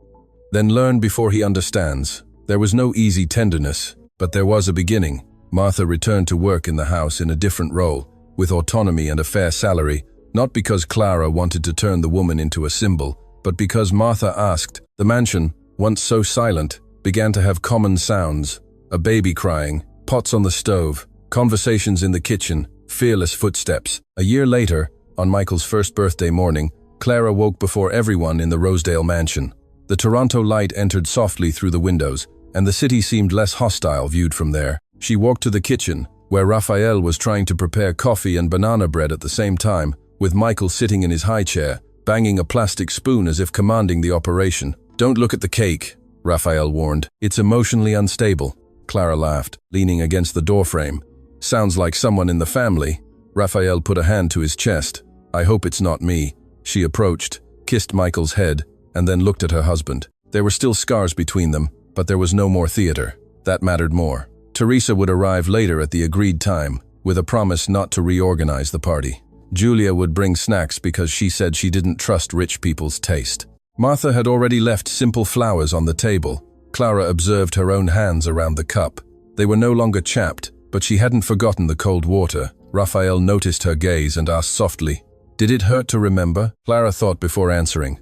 "Then learn before he understands." There was no easy tenderness, but there was a beginning. Martha returned to work in the house in a different role, with autonomy and a fair salary, not because Clara wanted to turn the woman into a symbol, but because Martha asked. The mansion, once so silent, began to have common sounds: a baby crying, pots on the stove, conversations in the kitchen, fearless footsteps. A year later, on Michael's first birthday morning, Clara woke before everyone in the Rosedale mansion. The Toronto light entered softly through the windows, and the city seemed less hostile viewed from there. She walked to the kitchen, where Raphael was trying to prepare coffee and banana bread at the same time, with Michael sitting in his high chair, banging a plastic spoon as if commanding the operation. "Don't look at the cake," Raphael warned. "It's emotionally unstable." Clara laughed, leaning against the doorframe. "Sounds like someone in the family." Raphael put a hand to his chest. "I hope it's not me." She approached, kissed Michael's head, and then looked at her husband. There were still scars between them, but there was no more theater. That mattered more. Teresa would arrive later at the agreed time, with a promise not to reorganize the party. Julia would bring snacks because she said she didn't trust rich people's taste. Martha had already left simple flowers on the table. Clara observed her own hands around the cup. They were no longer chapped, but she hadn't forgotten the cold water. Raphael noticed her gaze and asked softly, "Did it hurt to remember?" Clara thought before answering,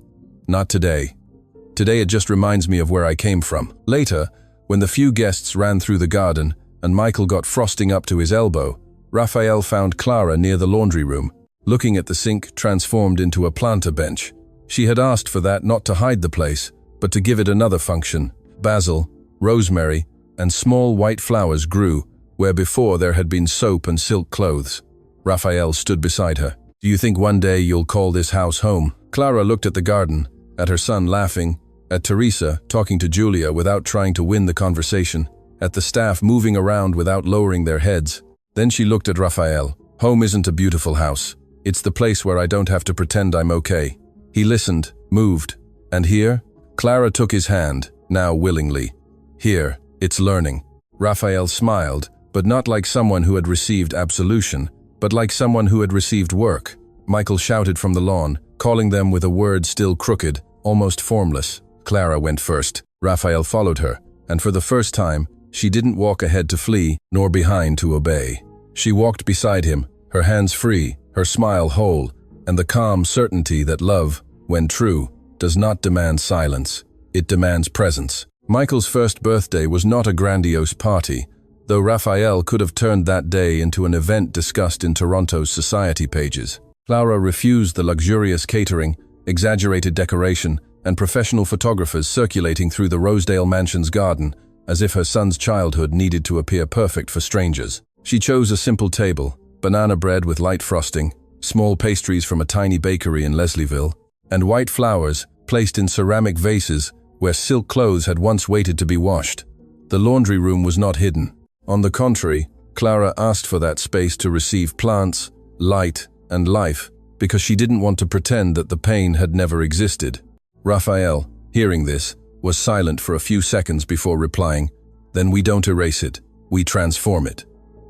"Not today. Today it just reminds me of where I came from." Later, when the few guests ran through the garden and Michael got frosting up to his elbow, Raphael found Clara near the laundry room, looking at the sink transformed into a planter bench. She had asked for that not to hide the place, but to give it another function. Basil, rosemary, and small white flowers grew where before there had been soap and silk clothes. Raphael stood beside her. "Do you think one day you'll call this house home?" Clara looked at the garden, at her son laughing, at Teresa talking to Julia without trying to win the conversation, at the staff moving around without lowering their heads. Then she looked at Raphael. Home isn't a beautiful house. It's the place where I don't have to pretend I'm okay. He listened, moved. And here? Clara took his hand, now willingly. Here, it's learning. Raphael smiled, but not like someone who had received absolution, but like someone who had received work. Michael shouted from the lawn, calling them with a word still crooked, almost formless. Clara went first. Raphael followed her, and for the first time, she didn't walk ahead to flee, nor behind to obey. She walked beside him, her hands free, her smile whole, and the calm certainty that love, when true, does not demand silence. It demands presence. Michael's first birthday was not a grandiose party, though Raphael could have turned that day into an event discussed in Toronto's society pages. Clara refused the luxurious catering, exaggerated decoration, and professional photographers circulating through the Rosedale Mansion's garden, as if her son's childhood needed to appear perfect for strangers. She chose a simple table, banana bread with light frosting, small pastries from a tiny bakery in Leslieville, and white flowers placed in ceramic vases where silk clothes had once waited to be washed. The laundry room was not hidden. On the contrary, Clara asked for that space to receive plants, light, and life, because she didn't want to pretend that the pain had never existed. Raphael, hearing this, was silent for a few seconds before replying, "Then we don't erase it, we transform it."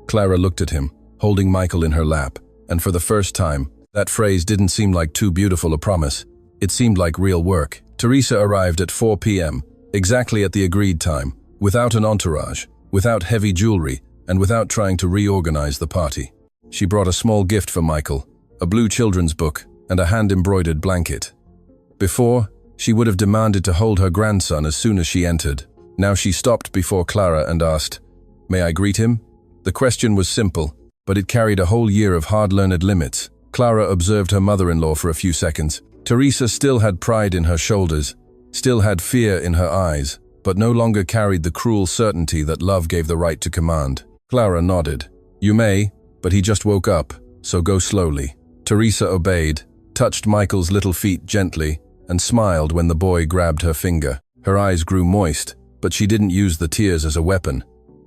Clara looked at him, holding Michael in her lap, and for the first time, that phrase didn't seem like too beautiful a promise. It seemed like real work. Teresa arrived at 4 p.m., exactly at the agreed time, without an entourage, without heavy jewelry, and without trying to reorganize the party. She brought a small gift for Michael, a blue children's book, and a hand-embroidered blanket. Before, she would have demanded to hold her grandson as soon as she entered. Now she stopped before Clara and asked, "May I greet him?" The question was simple, but it carried a whole year of hard-learned limits. Clara observed her mother-in-law for a few seconds. Teresa still had pride in her shoulders, still had fear in her eyes, but no longer carried the cruel certainty that love gave the right to command. Clara nodded. "You may, but he just woke up, so go slowly." Teresa obeyed, touched Michael's little feet gently, and smiled when the boy grabbed her finger. Her eyes grew moist, but she didn't use the tears as a weapon.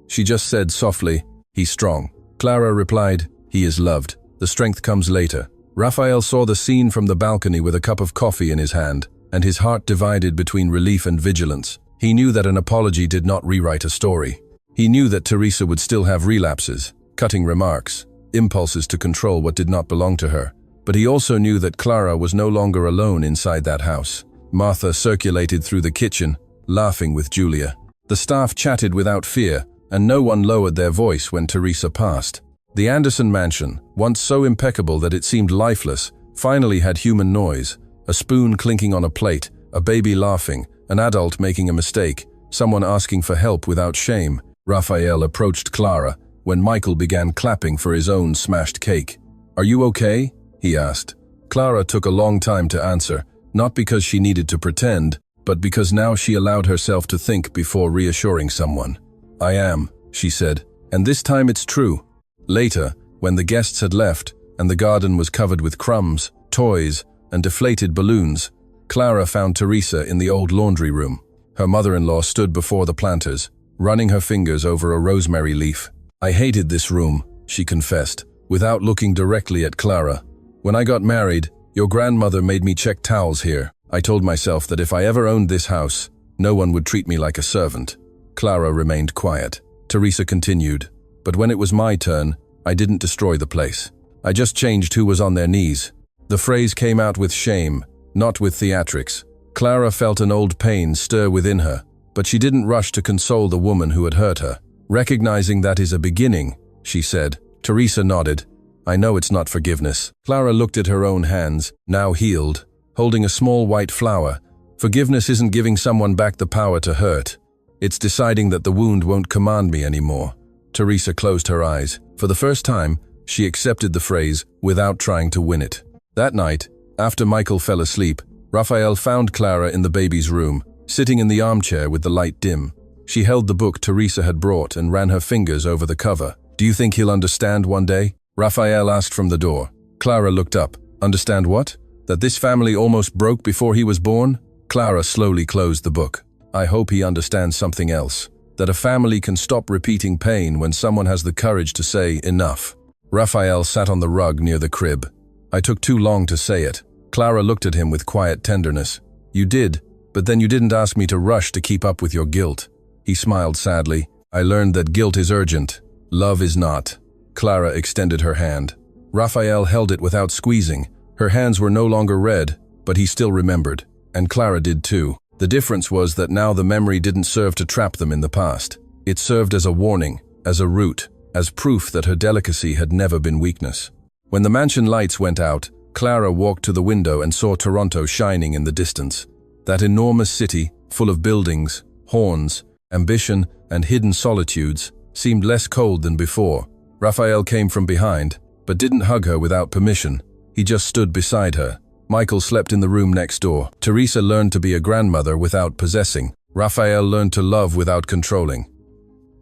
She just said softly, "He's strong." Clara replied, "He is loved. The strength comes later." Raphael saw the scene from the balcony with a cup of coffee in his hand, and his heart divided between relief and vigilance. He knew that an apology did not rewrite a story. He knew that Teresa would still have relapses, cutting remarks, impulses to control what did not belong to her. But he also knew that Clara was no longer alone inside that house. Martha circulated through the kitchen, laughing with Julia. The staff chatted without fear, and no one lowered their voice when Teresa passed. The Anderson mansion, once so impeccable that it seemed lifeless, finally had human noise, a spoon clinking on a plate, a baby laughing, an adult making a mistake, someone asking for help without shame. Raphael approached Clara when Michael began clapping for his own smashed cake. "Are you okay?" he asked. Clara took a long time to answer, not because she needed to pretend, but because now she allowed herself to think before reassuring someone. "I am," she said, "and this time it's true." Later, when the guests had left, and the garden was covered with crumbs, toys, and deflated balloons, Clara found Teresa in the old laundry room. Her mother-in-law stood before the planters, running her fingers over a rosemary leaf. "I hated this room," she confessed, without looking directly at Clara. "When I got married, your grandmother made me check towels here. I told myself that if I ever owned this house, no one would treat me like a servant." Clara remained quiet. Teresa continued, "But when it was my turn, I didn't destroy the place. I just changed who was on their knees." The phrase came out with shame, not with theatrics. Clara felt an old pain stir within her, but she didn't rush to console the woman who had hurt her. "Recognizing that is a beginning," she said. Teresa nodded. "I know it's not forgiveness." Clara looked at her own hands, now healed, holding a small white flower. "Forgiveness isn't giving someone back the power to hurt. It's deciding that the wound won't command me anymore." Teresa closed her eyes. For the first time, she accepted the phrase without trying to win it. That night, after Michael fell asleep, Raphael found Clara in the baby's room, sitting in the armchair with the light dim. She held the book Teresa had brought and ran her fingers over the cover. "Do you think he'll understand one day?" Raphael asked from the door. Clara looked up. "Understand what?" That this family almost broke before he was born? Clara slowly closed the book. I hope he understands something else. That a family can stop repeating pain when someone has the courage to say enough. Raphael sat on the rug near the crib. I took too long to say it. Clara looked at him with quiet tenderness. You did, but then you didn't ask me to rush to keep up with your guilt. He smiled sadly. I learned that guilt is urgent. Love is not. Clara extended her hand. Raphael held it without squeezing. Her hands were no longer red, but he still remembered. And Clara did too. The difference was that now the memory didn't serve to trap them in the past. It served as a warning, as a root, as proof that her delicacy had never been weakness. When the mansion lights went out, Clara walked to the window and saw Toronto shining in the distance. That enormous city, full of buildings, horns, ambition, and hidden solitudes, seemed less cold than before. Raphael came from behind, but didn't hug her without permission. He just stood beside her. Michael slept in the room next door. Teresa learned to be a grandmother without possessing. Raphael learned to love without controlling.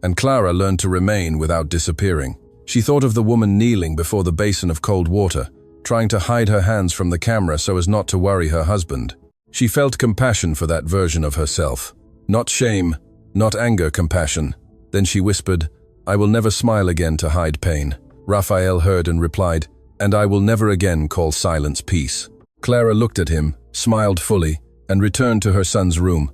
And Clara learned to remain without disappearing. She thought of the woman kneeling before the basin of cold water, trying to hide her hands from the camera so as not to worry her husband. She felt compassion for that version of herself. Not shame, not anger, compassion. Then she whispered, I will never smile again to hide pain. Raphael heard and replied, and I will never again call silence peace. Clara looked at him, smiled fully, and returned to her son's room.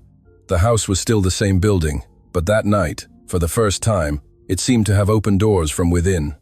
The house was still the same building, but that night, for the first time, it seemed to have opened doors from within.